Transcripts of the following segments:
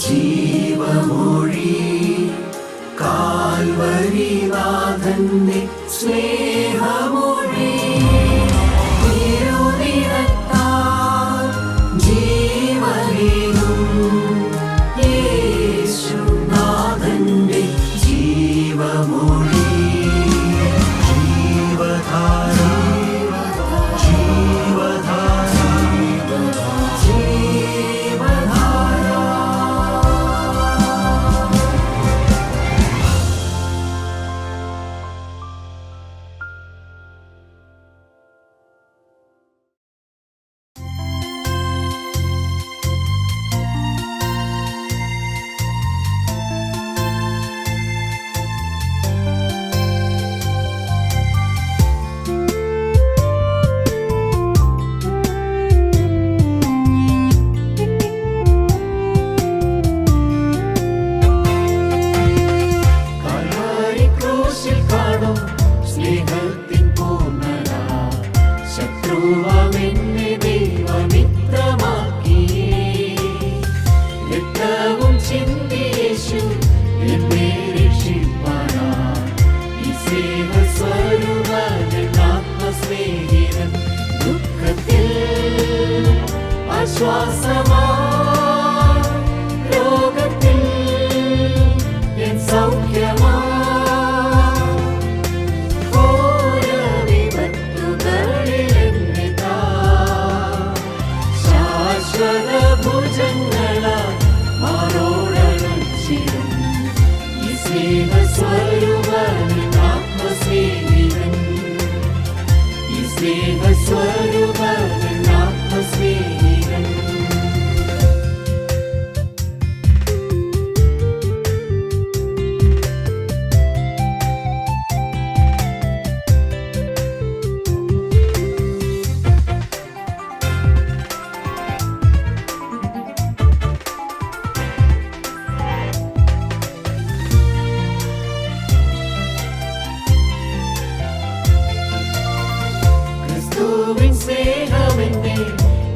ജീവമൊഴി കാൽവരിനാഥന്റെ സ്നേഹമൊഴി തിരുനിറത്താൽ ജീവനേകും യേശുനാഥന്റെ ജീവമൊഴി ജീവധാര ജീവധാര ജീവധാര. രോഗത്തിൽ എൻ സൗഖ്യമാ ശാശ്വത ഭുജങ്ങളാൽ മാറോടണച്ചിടും ഈ സ്നേഹസ്വരൂപൻ ആത്മസ്നേഹിതൻ ഈ സ്നേഹസ്വരൂപൻ ആത്മസ്നേഹിതൻ. സ്നേഹമെന്നെ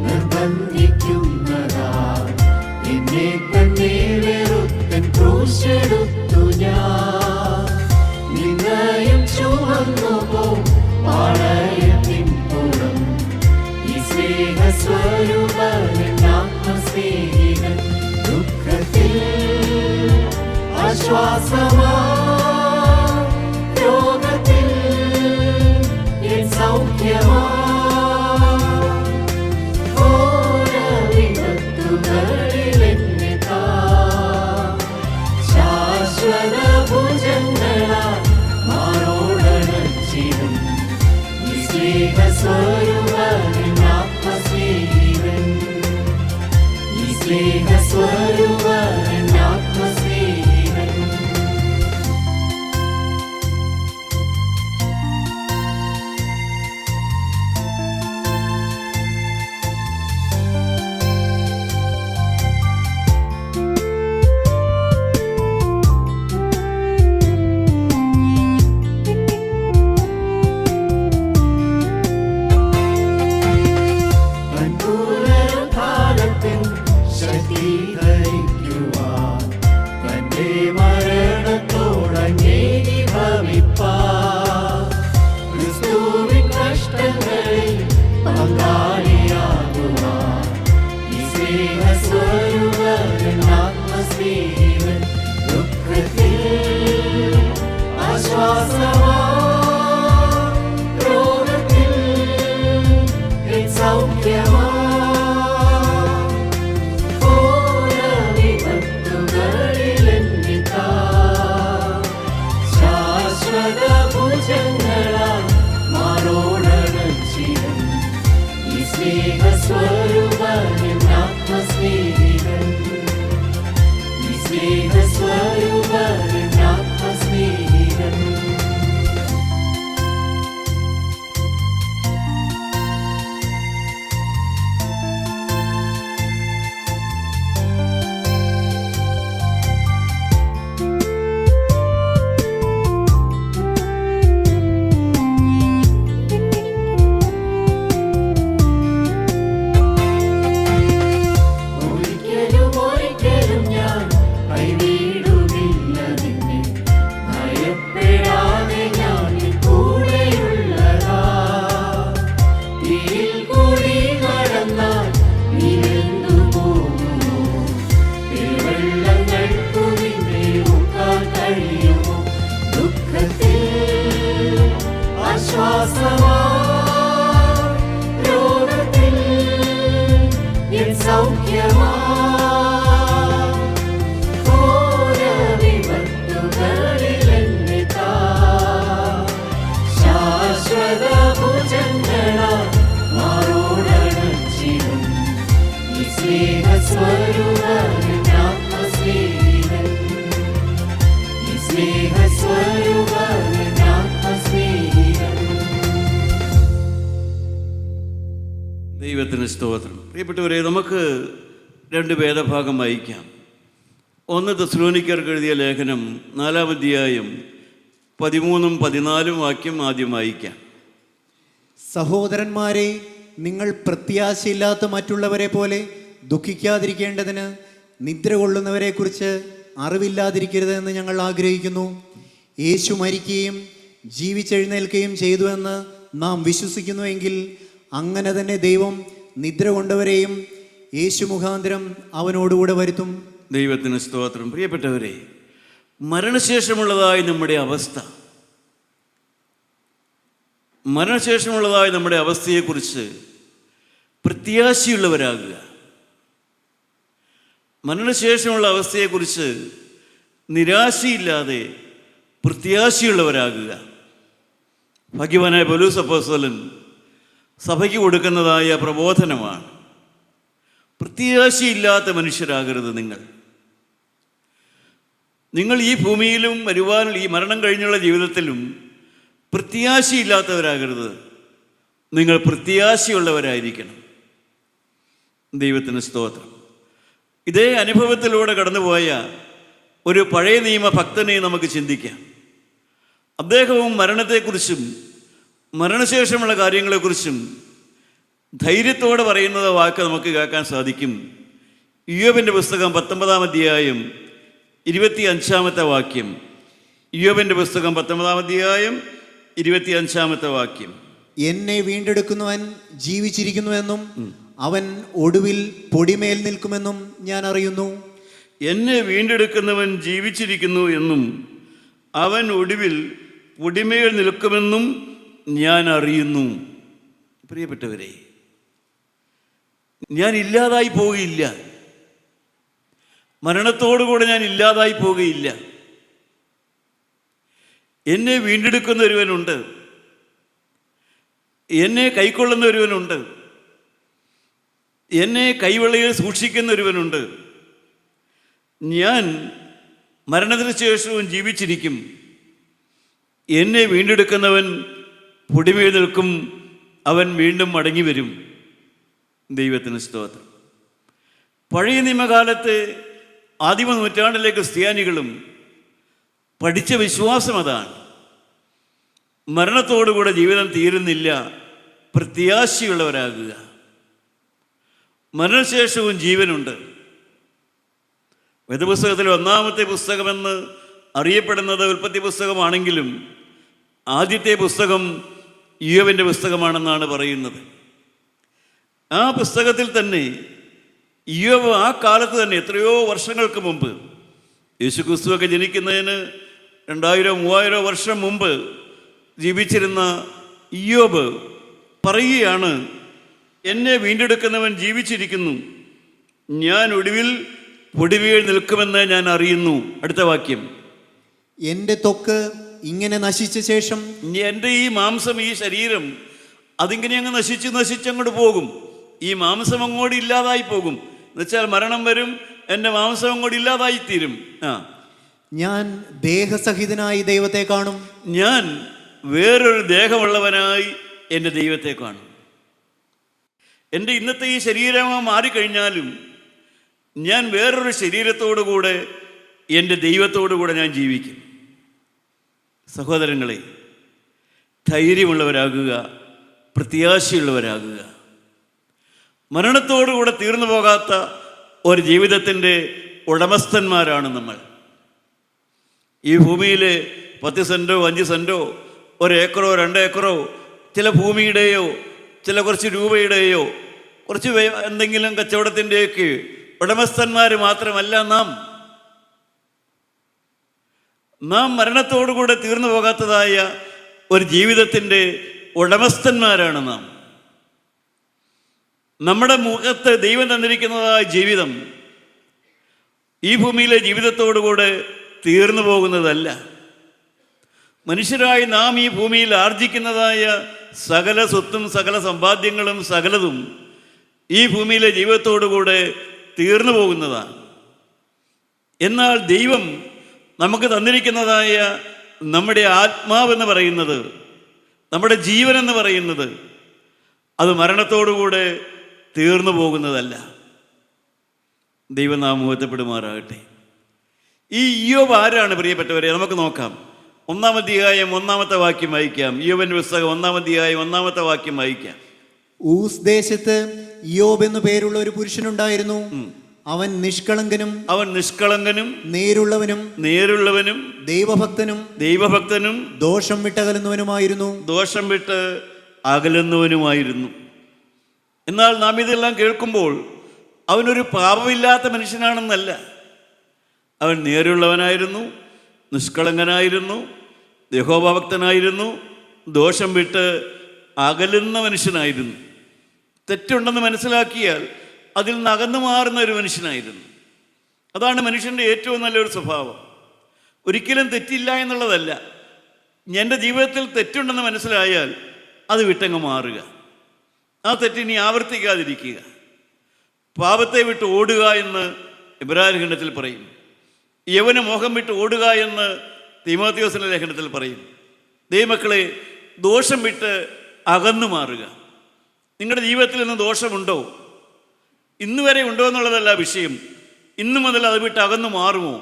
നിർബന്ധിക്കുന്നതാ എന്നെ തന്നെ വെറുത്തൻ ക്രൂശെടുത്തു ഞാൻ നിന്നയം ചുമന്നു പോം പാളയത്തിൻ പുറം ഈ സ്നേഹസ്വരൂപൻ ആത്മസ്നേഹിതൻ ദുഃഖത്തിൽ ആശ്വാസമാ രോഗത്തിൽ എൻ സൗഖ്യമാ ശാശ്വത ഭുജങ്ങളാൽ മാറോടണച്ചിടും ഈ സ്നേഹസ്വരൂപൻ ആത്മസ്നേഹിതൻ ഈ സ്നേഹസ്വരൂപൻ ആത്മസ്നേഹിതൻ. ശക്തി ധരിക്കുവാൻ ശ്വാസമാ രോഗത്തിൽ എൻ സൗഖ്യമാ ഘോര വിപത്തുകളിലെന്നിതാ ശാശ്വത ഭുജങ്ങളാൽ മാറോടണച്ചിടും ഈ സ്നേഹസ്വരൂപൻ ആത്മസ്നേഹിതൻ ഈ സ്നേഹസ്വരൂപൻ ആത്മസ്നേഹിതൻ. ദൈവത്തിന് സ്തോത്രം. പ്രിയപ്പെട്ടവരെ, നമുക്ക് രണ്ട് വേദഭാഗം വായിക്കാം. 1 തെസ്സലോനിക്കർക്ക് എഴുതിയ ലേഖനം 4-ാം അധ്യായം 13-14 വാക്യം ആദ്യം വായിക്കാം. സഹോദരന്മാരെ, നിങ്ങൾ പ്രത്യാശയില്ലാത്ത മറ്റുള്ളവരെ പോലെ ദുഃഖിക്കാതിരിക്കേണ്ടതിന് നിദ്ര കൊള്ളുന്നവരെക്കുറിച്ച് അറിവില്ലാതിരിക്കരുതെന്ന് ഞങ്ങൾ ആഗ്രഹിക്കുന്നു. യേശു മരിക്കുകയും ജീവിച്ചെഴുന്നേൽക്കുകയും ചെയ്തുവെന്ന് നാം വിശ്വസിക്കുന്നുവെങ്കിൽ അങ്ങനെ തന്നെ ദൈവം നിദ്ര കൊണ്ടവരെയും യേശു മുഖാന്തരം അവനോടുകൂടെ വരുത്തും. ദൈവത്തിന് സ്തോത്രം. പ്രിയപ്പെട്ടവരെ, മരണശേഷമുള്ളതായി നമ്മുടെ അവസ്ഥയെക്കുറിച്ച് പ്രത്യാശയുള്ളവരാകുക. മരണശേഷമുള്ള അവസ്ഥയെക്കുറിച്ച് നിരാശയില്ലാതെ പ്രത്യാശയുള്ളവരാകുക. ഭാഗ്യവാനായ പൗലോസ് അപ്പോസ്തലൻ സഭയ്ക്ക് കൊടുക്കുന്നതായ പ്രബോധനമാണ്. പ്രത്യാശയില്ലാത്ത മനുഷ്യരാകരുത് നിങ്ങൾ ഈ ഭൂമിയിലും വരുവാനുള്ള ഈ മരണം കഴിഞ്ഞുള്ള ജീവിതത്തിലും പ്രത്യാശയില്ലാത്തവരാകരുത്. നിങ്ങൾ പ്രത്യാശയുള്ളവരായിരിക്കണം. ദൈവത്തിന് സ്തോത്രം. ഇതേ അനുഭവത്തിലൂടെ കടന്നുപോയ ഒരു പഴയ നിയമ ഭക്തനെ നമുക്ക് ചിന്തിക്കാം. അദ്ദേഹവും മരണത്തെക്കുറിച്ചും മരണശേഷമുള്ള കാര്യങ്ങളെക്കുറിച്ചും ധൈര്യത്തോടെ പറയുന്നത് വാക്ക് നമുക്ക് കേൾക്കാൻ സാധിക്കും. ഇയ്യോബിൻ്റെ പുസ്തകം 19-ാം അധ്യായം 25-ാമത്തെ വാക്യം. ഇയ്യോബിൻ്റെ പുസ്തകം 19-ാം അധ്യായം 25-ാമത്തെ വാക്യം. എന്നെ വീണ്ടെടുക്കുന്നവൻ ജീവിച്ചിരിക്കുന്നുവെന്നും അവൻ ഒടുവിൽ പൊടിമേൽ നിൽക്കുമെന്നും ഞാൻ അറിയുന്നു. എന്നെ വീണ്ടെടുക്കുന്നവൻ ജീവിച്ചിരിക്കുന്നു എന്നും അവൻ ഒടുവിൽ പൊടിമേൽ നിൽക്കുമെന്നും ഞാൻ അറിയുന്നു. പ്രിയപ്പെട്ടവരെ, ഞാൻ ഇല്ലാതായി പോവുകയില്ല. മരണത്തോടുകൂടെ ഞാൻ ഇല്ലാതായി പോവുകയില്ല. എന്നെ വീണ്ടെടുക്കുന്ന ഒരുവനുണ്ട്, എന്നെ കൈക്കൊള്ളുന്ന ഒരുവനുണ്ട്, എന്നെ കൈവെള്ളയിൽ സൂക്ഷിക്കുന്ന ഒരുവനുണ്ട്. ഞാൻ മരണത്തിന് ശേഷവും ജീവിച്ചിരിക്കും. എന്നെ വീണ്ടെടുക്കുന്നവൻ പൊടിമേൽ നിൽക്കും, അവൻ വീണ്ടും മടങ്ങി വരും. ദൈവത്തിന് സ്തോത്രം. പഴയ നിയമകാലത്ത് ആദിമ നൂറ്റാണ്ടിലെ ക്രിസ്ത്യാനികളും പഠിച്ച വിശ്വാസം അതാണ്. മരണത്തോടുകൂടെ ജീവിതം തീരുന്നില്ല, പ്രത്യാശയുള്ളവരാകുക. മരണശേഷവും ജീവനുണ്ട്. വേദപുസ്തകത്തിൽ 1-ാമത്തെ പുസ്തകമെന്ന് അറിയപ്പെടുന്നത് ഉൽപ്പത്തി പുസ്തകമാണെങ്കിലും ആദ്യത്തെ പുസ്തകം ഇയ്യോബിൻ്റെ പുസ്തകമാണെന്നാണ് പറയുന്നത്. ആ പുസ്തകത്തിൽ തന്നെ ഇയ്യോബ് ആ കാലത്ത് തന്നെ എത്രയോ വർഷങ്ങൾക്ക് മുമ്പ്, യേശുക്രിസ്തുവൊക്കെ ജനിക്കുന്നതിന് 2000-3000 വർഷം മുമ്പ് ജീവിച്ചിരുന്ന ഇയ്യോബ് പറയുകയാണ്, എന്നെ വീണ്ടെടുക്കുന്നവൻ ജീവിച്ചിരിക്കുന്നു, ഞാൻ ഒടുവിൽ പൊടിമേൽ നിൽക്കുമെന്ന് ഞാൻ അറിയുന്നു. അടുത്ത വാക്യം. എൻ്റെ ത്വക്ക് ഇങ്ങനെ നശിച്ച ശേഷം എൻ്റെ ഈ മാംസം, ഈ ശരീരം അതിങ്ങനെ അങ്ങ് നശിച്ചങ്ങോട്ട് പോകും. ഈ മാംസം അങ്ങോട്ട് ഇല്ലാതായി പോകും. എന്നുവെച്ചാൽ മരണം വരും, എൻ്റെ മാംസം അങ്ങോട്ട് ഇല്ലാതായിത്തീരും. ഞാൻ ദേഹസഹിതനായി ദൈവത്തെ കാണും. ഞാൻ വേറൊരു ദേഹമുള്ളവനായി എൻ്റെ ദൈവത്തെ കാണും. എൻ്റെ ഇന്നത്തെ ഈ ശരീരം മാറിക്കഴിഞ്ഞാലും ഞാൻ വേറൊരു ശരീരത്തോടു കൂടെ എൻ്റെ ദൈവത്തോടു കൂടെ ഞാൻ ജീവിക്കും. സഹോദരങ്ങളെ, ധൈര്യമുള്ളവരാകുക, പ്രത്യാശയുള്ളവരാകുക. മരണത്തോടുകൂടെ തീർന്നു പോകാത്ത ഒരു ജീവിതത്തിൻ്റെ ഉടമസ്ഥന്മാരാണ് നമ്മൾ. ഈ ഭൂമിയിലെ 10 സെൻറ്റോ 5 സെൻറ്റോ 1 ഏക്കറോ 2 ഏക്കറോ ചില ഭൂമിയുടെയോ ചില കുറച്ച് രൂപയുടെയോ കുറച്ച് എന്തെങ്കിലും കച്ചവടത്തിൻ്റെയൊക്കെ ഉടമസ്ഥന്മാർ മാത്രമല്ല നാം മരണത്തോടുകൂടെ തീർന്നു പോകാത്തതായ ഒരു ജീവിതത്തിൻ്റെ ഉടമസ്ഥന്മാരാണ് നാം. നമ്മുടെ മുഖത്ത് ദൈവം തന്നിരിക്കുന്നതായ ജീവിതം ഈ ഭൂമിയിലെ ജീവിതത്തോടുകൂടെ തീർന്നു പോകുന്നതല്ല. മനുഷ്യരായി നാം ഈ ഭൂമിയിൽ ആർജിക്കുന്നതായ സകല സ്വത്തും സകല സമ്പാദ്യങ്ങളും സകലതും ഈ ഭൂമിയിലെ ജീവിതത്തോടുകൂടെ തീർന്നു പോകുന്നതാണ്. എന്നാൽ ദൈവം നമുക്ക് തന്നിരിക്കുന്നതായ നമ്മുടെ ആത്മാവെന്ന് പറയുന്നത്, നമ്മുടെ ജീവനെന്ന് പറയുന്നത്, അത് മരണത്തോടുകൂടെ തീർന്നു പോകുന്നതല്ല. ദൈവം നാം മുഹത്വപ്പെടുമാറാകട്ടെ. ഈ ഇയ്യോബ് ആരാണ് പ്രിയപ്പെട്ടവരെ? നമുക്ക് നോക്കാം. 1-ാം അധ്യായം 1-ാമത്തെ വാക്യം വായിക്കാം. ഇയ്യോബിന്റെ പുസ്തകം 1-ാം അധ്യായം 1-ാമത്തെ വാക്യം വായിക്കാം. ഊസ് ദേശത്ത് ഇയ്യോബ് എന്നു പേരുള്ള ഒരു പുരുഷനുണ്ടായിരുന്നു. അവൻ നിഷ്കളങ്കനും നേരുള്ളവനും ദൈവഭക്തനും ദോഷം വിട്ട് അകലുന്നവനുമായിരുന്നു. എന്നാൽ നാം ഇതെല്ലാം കേൾക്കുമ്പോൾ അവനൊരു പാപമില്ലാത്ത മനുഷ്യനാണെന്നല്ല. അവൻ നേരുള്ളവനായിരുന്നു, നിഷ്കളങ്കനായിരുന്നു, യഹോവാഭക്തനായിരുന്നു, ദോഷം വിട്ട് അകലുന്ന മനുഷ്യനായിരുന്നു. തെറ്റുണ്ടെന്ന് മനസ്സിലാക്കിയാൽ അതിൽ നിന്ന് അകന്നു മാറുന്ന ഒരു മനുഷ്യനായിരുന്നു. അതാണ് മനുഷ്യൻ്റെ ഏറ്റവും നല്ലൊരു സ്വഭാവം. ഒരിക്കലും തെറ്റില്ല എന്നുള്ളതല്ല, എൻ്റെ ജീവിതത്തിൽ തെറ്റുണ്ടെന്ന് മനസ്സിലായാൽ അത് വിട്ടങ്ങ് മാറുക, ആ തെറ്റിനി ആവർത്തിക്കാതിരിക്കുക, പാപത്തെ വിട്ട് ഓടുക എന്ന് ഇബ്രാഹിം ലേഖനത്തിൽ പറയും. യവന മോഹം വിട്ട് ഓടുക എന്ന് തീമോഥെയോസിന്റെ ലേഖനത്തിൽ പറയും. ദൈവമക്കളെ, ദോഷം വിട്ട് അകന്നു മാറുക. നിങ്ങളുടെ ജീവിതത്തിൽ നിന്ന് ദോഷമുണ്ടോ? ഇന്ന് വരെ ഉണ്ടോ എന്നുള്ളതല്ല വിഷയം. ഇന്നു മുതൽ അത് വിട്ട് അകന്നു മാറുമോ?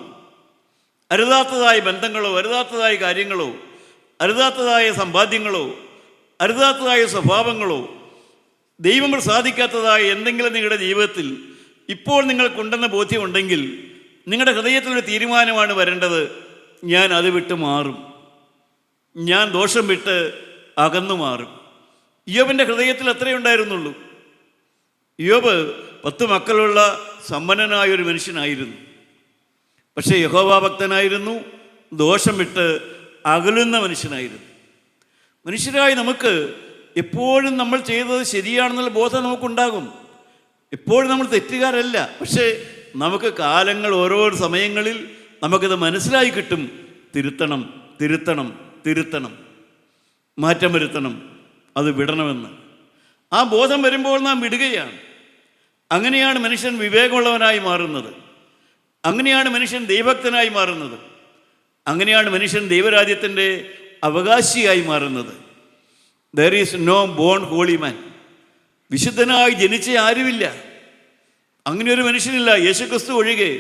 അരുതാത്തതായ ബന്ധങ്ങളോ, അരുതാത്തതായ കാര്യങ്ങളോ, അരുതാത്തതായ സമ്പാദ്യങ്ങളോ, അരുതാത്തതായ സ്വഭാവങ്ങളോ, ദൈവം സാധിക്കാത്തതായ എന്തെങ്കിലും നിങ്ങളുടെ ജീവിതത്തിൽ ഇപ്പോൾ നിങ്ങൾക്കുണ്ടെന്ന ബോധ്യമുണ്ടെങ്കിൽ നിങ്ങളുടെ ഹൃദയത്തിലൊരു തീരുമാനമാണ് വരേണ്ടത്. ഞാൻ അത് വിട്ട് മാറും, ഞാൻ ദോഷം വിട്ട് അകന്നു മാറും. ഇയ്യോബിൻ്റെ ഹൃദയത്തിൽ അത്രയേ ഉണ്ടായിരുന്നുള്ളൂ. ഇയ്യോബ് 10 മക്കളുള്ള സമ്പന്നനായ ഒരു മനുഷ്യനായിരുന്നു. പക്ഷേ യഹോവാഭക്തനായിരുന്നു, ദോഷം വിട്ട് അകലുന്ന മനുഷ്യനായിരുന്നു. മനുഷ്യരായി നമുക്ക് എപ്പോഴും നമ്മൾ ചെയ്തത് ശരിയാണെന്നുള്ള ബോധം നമുക്കുണ്ടാകും. എപ്പോഴും നമ്മൾ തെറ്റുകാരല്ല. പക്ഷേ നമുക്ക് കാലങ്ങൾ, ഓരോ സമയങ്ങളിൽ നമുക്കിത് മനസ്സിലായി കിട്ടും. തിരുത്തണം, തിരുത്തണം, തിരുത്തണം, മാറ്റം വരുത്തണം, അത് വിടണമെന്ന്. ആ ബോധം വരുമ്പോൾ നാം വിടുകയാണ്. അങ്ങനെയാണ് മനുഷ്യൻ വിവേകമുള്ളവനായി മാറുന്നത്. അങ്ങനെയാണ് മനുഷ്യൻ ദൈവഭക്തനായി മാറുന്നത്. അങ്ങനെയാണ് മനുഷ്യൻ ദൈവരാജ്യത്തിൻ്റെ അവകാശിയായി മാറുന്നത്. There is no born holy man. വിശുദ്ധനായി ജനിച്ച ആരുമില്ല. അങ്ങനെ ഒരു മനുഷ്യനില്ല. യേശുക്രിസ്തു ഒഴികെ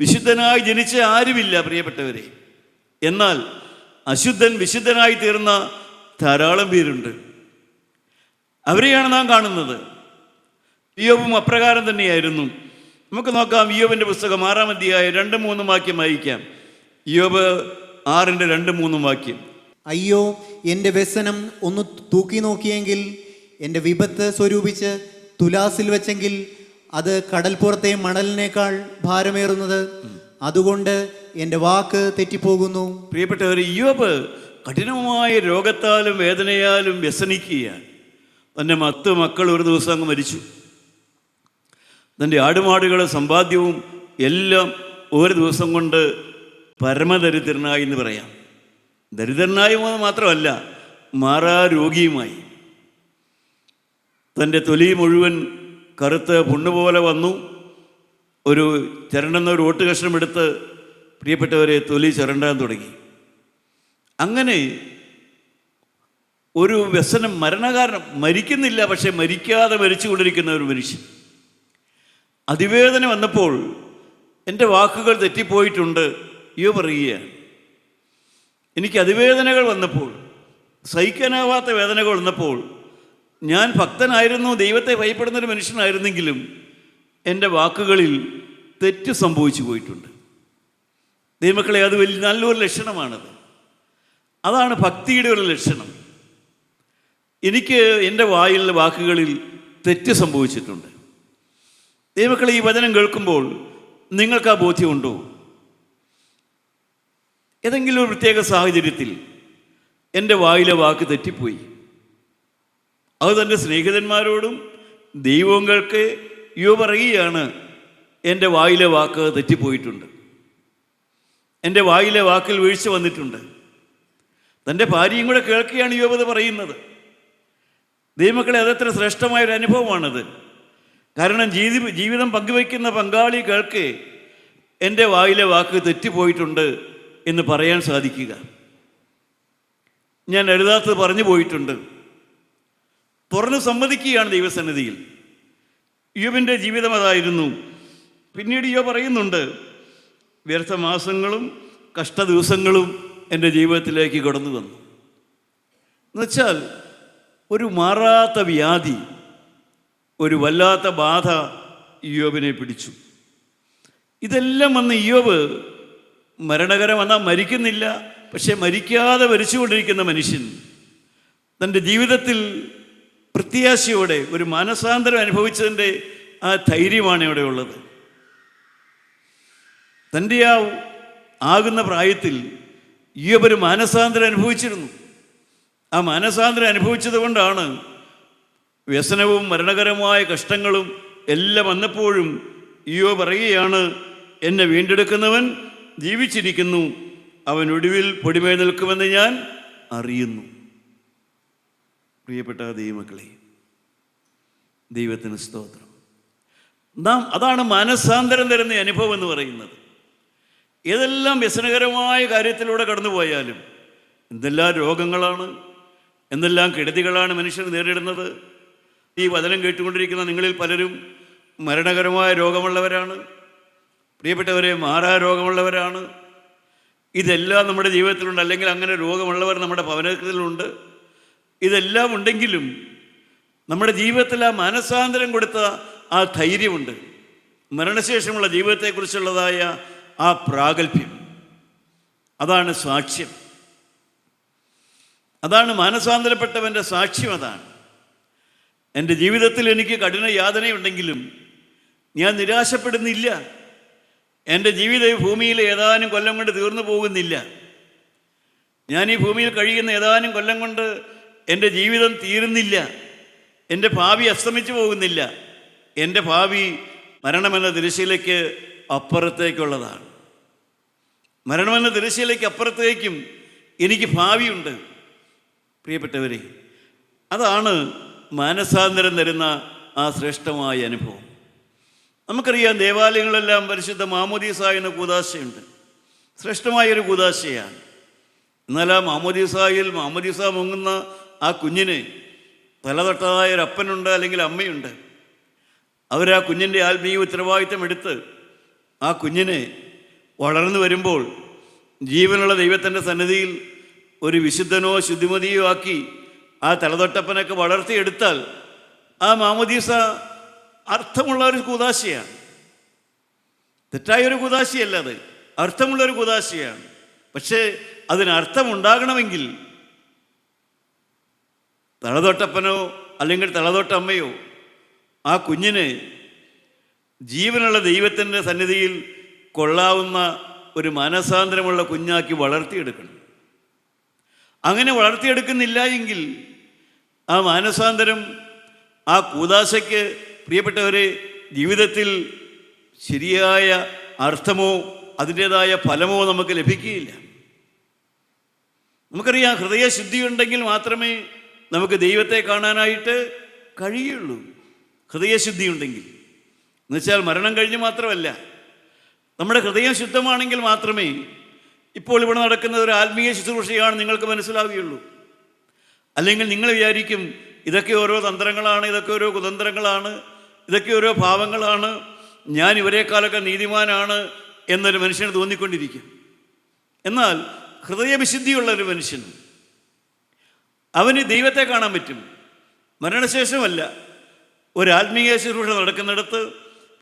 വിശുദ്ധനായി ജനിച്ച ആരുമില്ല പ്രിയപ്പെട്ടവരെ. എന്നാൽ അശുദ്ധൻ വിശുദ്ധനായി തീർന്ന ധാരാളം പേരുണ്ട്. അവരെയാണ് നാം കാണുന്നത്. ഇയ്യോബും അപ്രകാരം തന്നെയായിരുന്നു. നമുക്ക് നോക്കാം. ഇയ്യോബിൻ്റെ പുസ്തകം 6-ാം അധ്യായം 2-3 വാക്യം വായിക്കാം. ഇയ്യോബ് 6:2-3 അയ്യോ, എൻ്റെ വ്യസനം ഒന്ന് തൂക്കി നോക്കിയെങ്കിൽ, എൻ്റെ വിപത്ത് സ്വരൂപിച്ച് തുലാസിൽ വെച്ചെങ്കിൽ അത് കടൽപ്പുറത്തെ മണലിനേക്കാൾ ഭാരമേറുന്നത്. അതുകൊണ്ട് എൻ്റെ വാക്ക് തെറ്റിപ്പോകുന്നു. പ്രിയപ്പെട്ടവർ, ഇയ്യോബ് കഠിനമായ രോഗത്താലും വേദനയാലും വ്യസനിക്കുകയാണ്. തൻ്റെ 10 മക്കൾ ഒരു ദിവസം അങ്ങ് മരിച്ചു. തൻ്റെ ആടുമാടുകളുടെ സമ്പാദ്യവും എല്ലാം ഒരു ദിവസം കൊണ്ട് പരമദരിദ്രനായി എന്ന് പറയാം. ദരിദ്രനായി മാത്രമല്ല, മാറാരോഗിയുമായി. തൻ്റെ തൊലി മുഴുവൻ കറുത്ത് പുണ്ണുപോലെ വന്നു. ഒരു ചിരണ്ടുന്ന ഒരു ഓട്ട് കഷ്ണം എടുത്ത് പ്രിയപ്പെട്ടവരെ തൊലി ചിരണ്ടാൻ തുടങ്ങി. അങ്ങനെ ഒരു വ്യസനം, മരണകാരണം, മരിക്കുന്നില്ല, പക്ഷെ മരിക്കാതെ മരിച്ചുകൊണ്ടിരിക്കുന്ന ഒരു മനുഷ്യൻ. അതിവേദന വന്നപ്പോൾ എൻ്റെ വാക്കുകൾ തെറ്റിപ്പോയിട്ടുണ്ട് ഇയ്യോബ് പറയുകയാണ്. എനിക്ക് അതിവേദനകൾ വന്നപ്പോൾ, സഹിക്കാനാവാത്ത വേദനകൾ വന്നപ്പോൾ, ഞാൻ ഭക്തനായിരുന്നു, ദൈവത്തെ ഭയപ്പെടുന്നൊരു മനുഷ്യനായിരുന്നെങ്കിലും എൻ്റെ വാക്കുകളിൽ തെറ്റ് സംഭവിച്ചു പോയിട്ടുണ്ട്. ദൈവമക്കളെ, അത് വലിയ നല്ലൊരു ലക്ഷണമാണത്. അതാണ് ഭക്തിയുടെ ഒരു ലക്ഷണം. എനിക്ക് എൻ്റെ വായിലുള്ള വാക്കുകളിൽ തെറ്റ് സംഭവിച്ചിട്ടുണ്ട്. ദൈവമക്കളെ, ഈ വചനം കേൾക്കുമ്പോൾ നിങ്ങൾക്ക് ആ ബോധ്യമുണ്ടോ? ഏതെങ്കിലും ഒരു പ്രത്യേക സാഹചര്യത്തിൽ എൻ്റെ വായിലെ വാക്ക് തെറ്റിപ്പോയി. അത് തൻ്റെ സ്നേഹിതന്മാരോടും ദൈവങ്ങൾക്ക് യോബ് പറയുകയാണ്, എൻ്റെ വായിലെ വാക്ക് തെറ്റിപ്പോയിട്ടുണ്ട്, എൻ്റെ വായിലെ വാക്കിൽ വീഴ്ച വന്നിട്ടുണ്ട്. തൻ്റെ ഭാര്യയും കൂടെ കേൾക്കുകയാണ് യോബ് അത് പറയുന്നത്. ദൈവമക്കളെ, അതത്ര ശ്രേഷ്ഠമായൊരു അനുഭവമാണത്. കാരണം ജീവിതം പങ്കുവയ്ക്കുന്ന പങ്കാളി കേൾക്കെ എൻ്റെ വായിലെ വാക്ക് തെറ്റിപ്പോയിട്ടുണ്ട് എന്ന് പറയാൻ സാധിക്കുക. ഞാൻ എഴുതാത്തത് പറഞ്ഞു പോയിട്ടുണ്ട്, തുറന്ന് സമ്മതിക്കുകയാണ് ദൈവസന്നിധിയിൽ. യോബിൻ്റെ ജീവിതം അതായിരുന്നു. പിന്നീട് യോബ് പറയുന്നുണ്ട്, വ്യർത്ഥ മാസങ്ങളും കഷ്ട ദിവസങ്ങളും എൻ്റെ ജീവിതത്തിലേക്ക് കടന്നു വന്നു. എന്നുവെച്ചാൽ ഒരു മാറാത്ത വ്യാധി, ഒരു വല്ലാത്ത ബാധ യോബിനെ പിടിച്ചു. ഇതെല്ലാം വന്ന് യോബ് മരണകരം വന്നാൽ മരിക്കുന്നില്ല, പക്ഷെ മരിക്കാതെ മരിച്ചുകൊണ്ടിരിക്കുന്ന മനുഷ്യൻ തൻ്റെ ജീവിതത്തിൽ പ്രത്യാശയോടെ ഒരു മാനസാന്തരം അനുഭവിച്ചതിൻ്റെ ആ ധൈര്യമാണ് ഇവിടെ ഉള്ളത്. തൻ്റെ ആകുന്ന പ്രായത്തിൽ യോബ് ഒരു മാനസാന്തരം അനുഭവിച്ചിരുന്നു. ആ മാനസാന്തരം അനുഭവിച്ചത് കൊണ്ടാണ് വ്യസനവും മരണകരമായ കഷ്ടങ്ങളും എല്ലാം വന്നപ്പോഴും യോബ് പറയുകയാണ്, എന്നെ വീണ്ടെടുക്കുന്നവൻ ജീവിച്ചിരിക്കുന്നു, അവൻ ഒടുവിൽ പൊടിമേൽ നിൽക്കുമെന്ന് ഞാൻ അറിയുന്നു. പ്രിയപ്പെട്ട ദൈവമക്കളെ, ദൈവത്തിന് സ്തോത്രം. അതാണ് മാനസാന്തരം തരുന്ന അനുഭവം എന്ന് പറയുന്നത്. ഏതെല്ലാം വ്യസനകരമായ കാര്യത്തിലൂടെ കടന്നുപോയാലും എന്തെല്ലാം രോഗങ്ങളാണ്, എന്തെല്ലാം കെടുതികളാണ് മനുഷ്യർ നേരിടുന്നത്. ഈ വചനം കേട്ടുകൊണ്ടിരിക്കുന്ന നിങ്ങളിൽ പലരും മരണകരമായ രോഗമുള്ളവരാണ്, പ്രിയപ്പെട്ടവരെ മാറാ രോഗമുള്ളവരാണ്. ഇതെല്ലാം നമ്മുടെ ജീവിതത്തിലുണ്ട്, അല്ലെങ്കിൽ അങ്ങനെ രോഗമുള്ളവർ നമ്മുടെ ഭവനത്തിലുണ്ട്. ഇതെല്ലാം ഉണ്ടെങ്കിലും നമ്മുടെ ജീവിതത്തിൽ ആ മാനസാന്തരം കൊടുത്ത ആ ധൈര്യമുണ്ട്. മരണശേഷമുള്ള ജീവിതത്തെക്കുറിച്ചുള്ളതായ ആ പ്രാഗൽഭ്യം, അതാണ് സാക്ഷ്യം. അതാണ് മാനസാന്തരപ്പെട്ടവൻ്റെ സാക്ഷ്യം. അതാണ് എൻ്റെ ജീവിതത്തിൽ എനിക്ക് കഠിന യാതനയുണ്ടെങ്കിലും ഞാൻ നിരാശപ്പെടുന്നില്ല. എൻ്റെ ജീവിതം ഈ ഭൂമിയിൽ ഏതാനും കൊല്ലം കൊണ്ട് തീർന്നു പോകുന്നില്ല. ഞാൻ ഈ ഭൂമിയിൽ കഴിയുന്ന ഏതാനും കൊല്ലം കൊണ്ട് എൻ്റെ ജീവിതം തീരുന്നില്ല. എൻ്റെ ഭാവി അസ്തമിച്ചു പോകുന്നില്ല. എൻ്റെ ഭാവി മരണമെന്ന തിരശ്ശീലയ്ക്ക് അപ്പുറത്തേക്കുള്ളതാണ്. മരണമെന്ന തിരശ്ശീലയ്ക്ക് അപ്പുറത്തേക്കും എനിക്ക് ഭാവിയുണ്ട്. പ്രിയപ്പെട്ടവരെ, അതാണ് മാനസാന്തരം തരുന്ന ആ ശ്രേഷ്ഠമായ അനുഭവം. നമുക്കറിയാം, ദേവാലയങ്ങളെല്ലാം പരിശുദ്ധ മാമോദീസ എന്ന കൂദാശയുണ്ട്. ശ്രേഷ്ഠമായൊരു കൂദാശയാണ്. എന്നാൽ ആ മാമോദീസ മുങ്ങുന്ന ആ കുഞ്ഞിന് തലതൊട്ടതായ ഒരു അപ്പനുണ്ട്, അല്ലെങ്കിൽ അമ്മയുണ്ട്. അവരാ കുഞ്ഞിൻ്റെ ആത്മീയ ഉത്തരവാദിത്തം എടുത്ത് ആ കുഞ്ഞിനെ വളർന്നു വരുമ്പോൾ ജീവനുള്ള ദൈവത്തിൻ്റെ സന്നിധിയിൽ ഒരു വിശുദ്ധനോ ശുദ്ധിമതിയോ ആക്കി ആ തലതൊട്ടപ്പനൊക്കെ വളർത്തിയെടുത്താൽ ആ മാമോദീസ അർത്ഥമുള്ള ഒരു കൂദാശയാണ്. തെറ്റായൊരു കൂദാശയല്ല, അത് അർത്ഥമുള്ളൊരു കൂദാശയാണ്. പക്ഷേ അതിനർത്ഥമുണ്ടാകണമെങ്കിൽ തലതൊട്ടപ്പനോ അല്ലെങ്കിൽ തലതൊട്ടമ്മയോ ആ കുഞ്ഞിനെ ജീവനുള്ള ദൈവത്തിൻ്റെ സന്നിധിയിൽ കൊള്ളാവുന്ന ഒരു മാനസാന്തരമുള്ള കുഞ്ഞാക്കി വളർത്തിയെടുക്കണം. അങ്ങനെ വളർത്തിയെടുക്കുന്നില്ല എങ്കിൽ ആ മാനസാന്തരം, ആ കൂദാശയ്ക്ക് പ്രിയപ്പെട്ടവരെ ജീവിതത്തിൽ ശരിയായ അർത്ഥമോ അതിൻ്റേതായ ഫലമോ നമുക്ക് ലഭിക്കുകയില്ല. നമുക്കറിയാം, ഹൃദയശുദ്ധി ഉണ്ടെങ്കിൽ മാത്രമേ നമുക്ക് ദൈവത്തെ കാണാനായിട്ട് കഴിയുള്ളൂ. ഹൃദയശുദ്ധി ഉണ്ടെങ്കിൽ എന്നുവെച്ചാൽ മരണം കഴിഞ്ഞ് മാത്രമല്ല, നമ്മുടെ ഹൃദയം ശുദ്ധമാണെങ്കിൽ മാത്രമേ ഇപ്പോൾ ഇവിടെ നടക്കുന്ന ഒരു ആത്മീയ ശുശ്രൂഷയാണ് നിങ്ങൾക്ക് മനസ്സിലാവുകയുള്ളൂ. അല്ലെങ്കിൽ നിങ്ങൾ വിചാരിക്കും, ഇതൊക്കെ ഓരോ തന്ത്രങ്ങളാണ്, ഇതൊക്കെ ഓരോ കുതന്ത്രങ്ങളാണ്, ഇതൊക്കെ ഓരോ ഭാവങ്ങളാണ്, ഞാൻ ഇവരെക്കാളൊക്കെ നീതിമാനാണ് എന്നൊരു മനുഷ്യന് തോന്നിക്കൊണ്ടിരിക്കും. എന്നാൽ ഹൃദയവിശുദ്ധിയുള്ള ഒരു മനുഷ്യൻ, അവന് ദൈവത്തെ കാണാൻ പറ്റും. മരണശേഷമല്ല, ഒരു ആത്മീയ ശുശ്രൂഷ നടക്കുന്നിടത്ത്,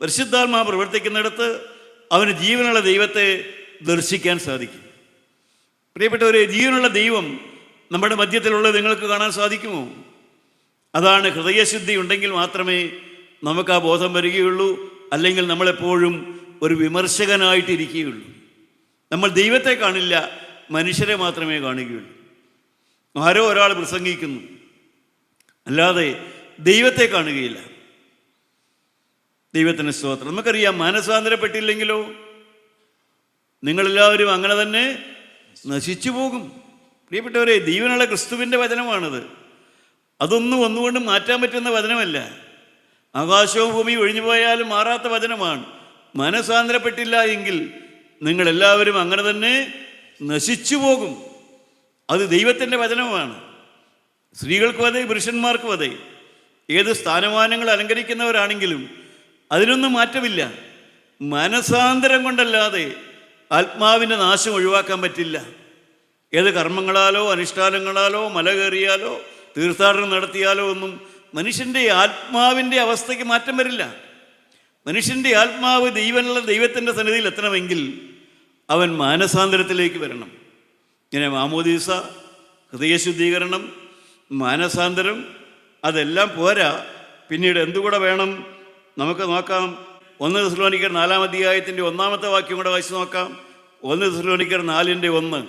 പരിശുദ്ധാത്മാവ് പ്രവർത്തിക്കുന്നിടത്ത് അവന് ജീവനുള്ള ദൈവത്തെ ദർശിക്കാൻ സാധിക്കും. പ്രിയപ്പെട്ടവരെ, ജീവനുള്ള ദൈവം നമ്മുടെ മധ്യത്തിലുള്ളത് നിങ്ങൾക്ക് കാണാൻ സാധിക്കുമോ? അതാണ് ഹൃദയശുദ്ധി ഉണ്ടെങ്കിൽ മാത്രമേ നമുക്ക് ആ ബോധം വരികയുള്ളൂ. അല്ലെങ്കിൽ നമ്മളെപ്പോഴും ഒരു വിമർശകനായിട്ടിരിക്കുകയുള്ളൂ. നമ്മൾ ദൈവത്തെ കാണില്ല, മനുഷ്യരെ മാത്രമേ കാണുകയുള്ളൂ. ആരോ ഒരാൾ പ്രസംഗിക്കുന്നു, അല്ലാതെ ദൈവത്തെ കാണുകയില്ല. ദൈവത്തിന് സ്തോത്രം. നമുക്കറിയാം, മാനസാന്തരപ്പെട്ടില്ലെങ്കിലോ നിങ്ങളെല്ലാവരും അങ്ങനെ തന്നെ നശിച്ചു പോകും. പ്രിയപ്പെട്ടവരെ, ജീവനുള്ള ക്രിസ്തുവിൻ്റെ വചനമാണത്. അതൊന്നും ഒന്നുകൊണ്ടും മാറ്റാൻ പറ്റുന്ന വചനമല്ല. ആകാശവും ഭൂമിയും ഒഴിഞ്ഞു പോയാലും മാറാത്ത വചനമാണ്. മനസാന്തരപ്പെട്ടില്ല എങ്കിൽ നിങ്ങളെല്ലാവരും അങ്ങനെ തന്നെ നശിച്ചു പോകും. അത് ദൈവത്തിൻ്റെ വചനമാണ്. സ്ത്രീകൾക്കും അതെ, പുരുഷന്മാർക്കും അതെ. ഏത് സ്ഥാനമാനങ്ങൾ അലങ്കരിക്കുന്നവരാണെങ്കിലും അതിനൊന്നും മാറ്റമില്ല. മനസാന്തരം കൊണ്ടല്ലാതെ ആത്മാവിൻ്റെ നാശം ഒഴിവാക്കാൻ പറ്റില്ല. ഏത് കർമ്മങ്ങളാലോ അനുഷ്ഠാനങ്ങളാലോ മല കയറിയാലോ തീർത്ഥാടനം നടത്തിയാലോ ഒന്നും മനുഷ്യൻ്റെ ആത്മാവിൻ്റെ അവസ്ഥയ്ക്ക് മാറ്റം വരില്ല. മനുഷ്യൻ്റെ ആത്മാവ് ദൈവത്തിൻ്റെ സന്നിധിയിൽ എത്തണമെങ്കിൽ അവൻ മാനസാന്തരത്തിലേക്ക് വരണം. ഇങ്ങനെ മാമോദീസ, ഹൃദയശുദ്ധീകരണം, മാനസാന്തരം അതെല്ലാം പോരാ. പിന്നീട് എന്തുകൂടെ വേണം നമുക്ക് നോക്കാം. 1 തെസ്സലോനിക്കർ 4-ാം അധ്യായത്തിൻ്റെ 1-ാമത്തെ വാക്യം കൂടെ വായിച്ചു നോക്കാം. 1 തെസ്സലോനിക്കർ 4:1.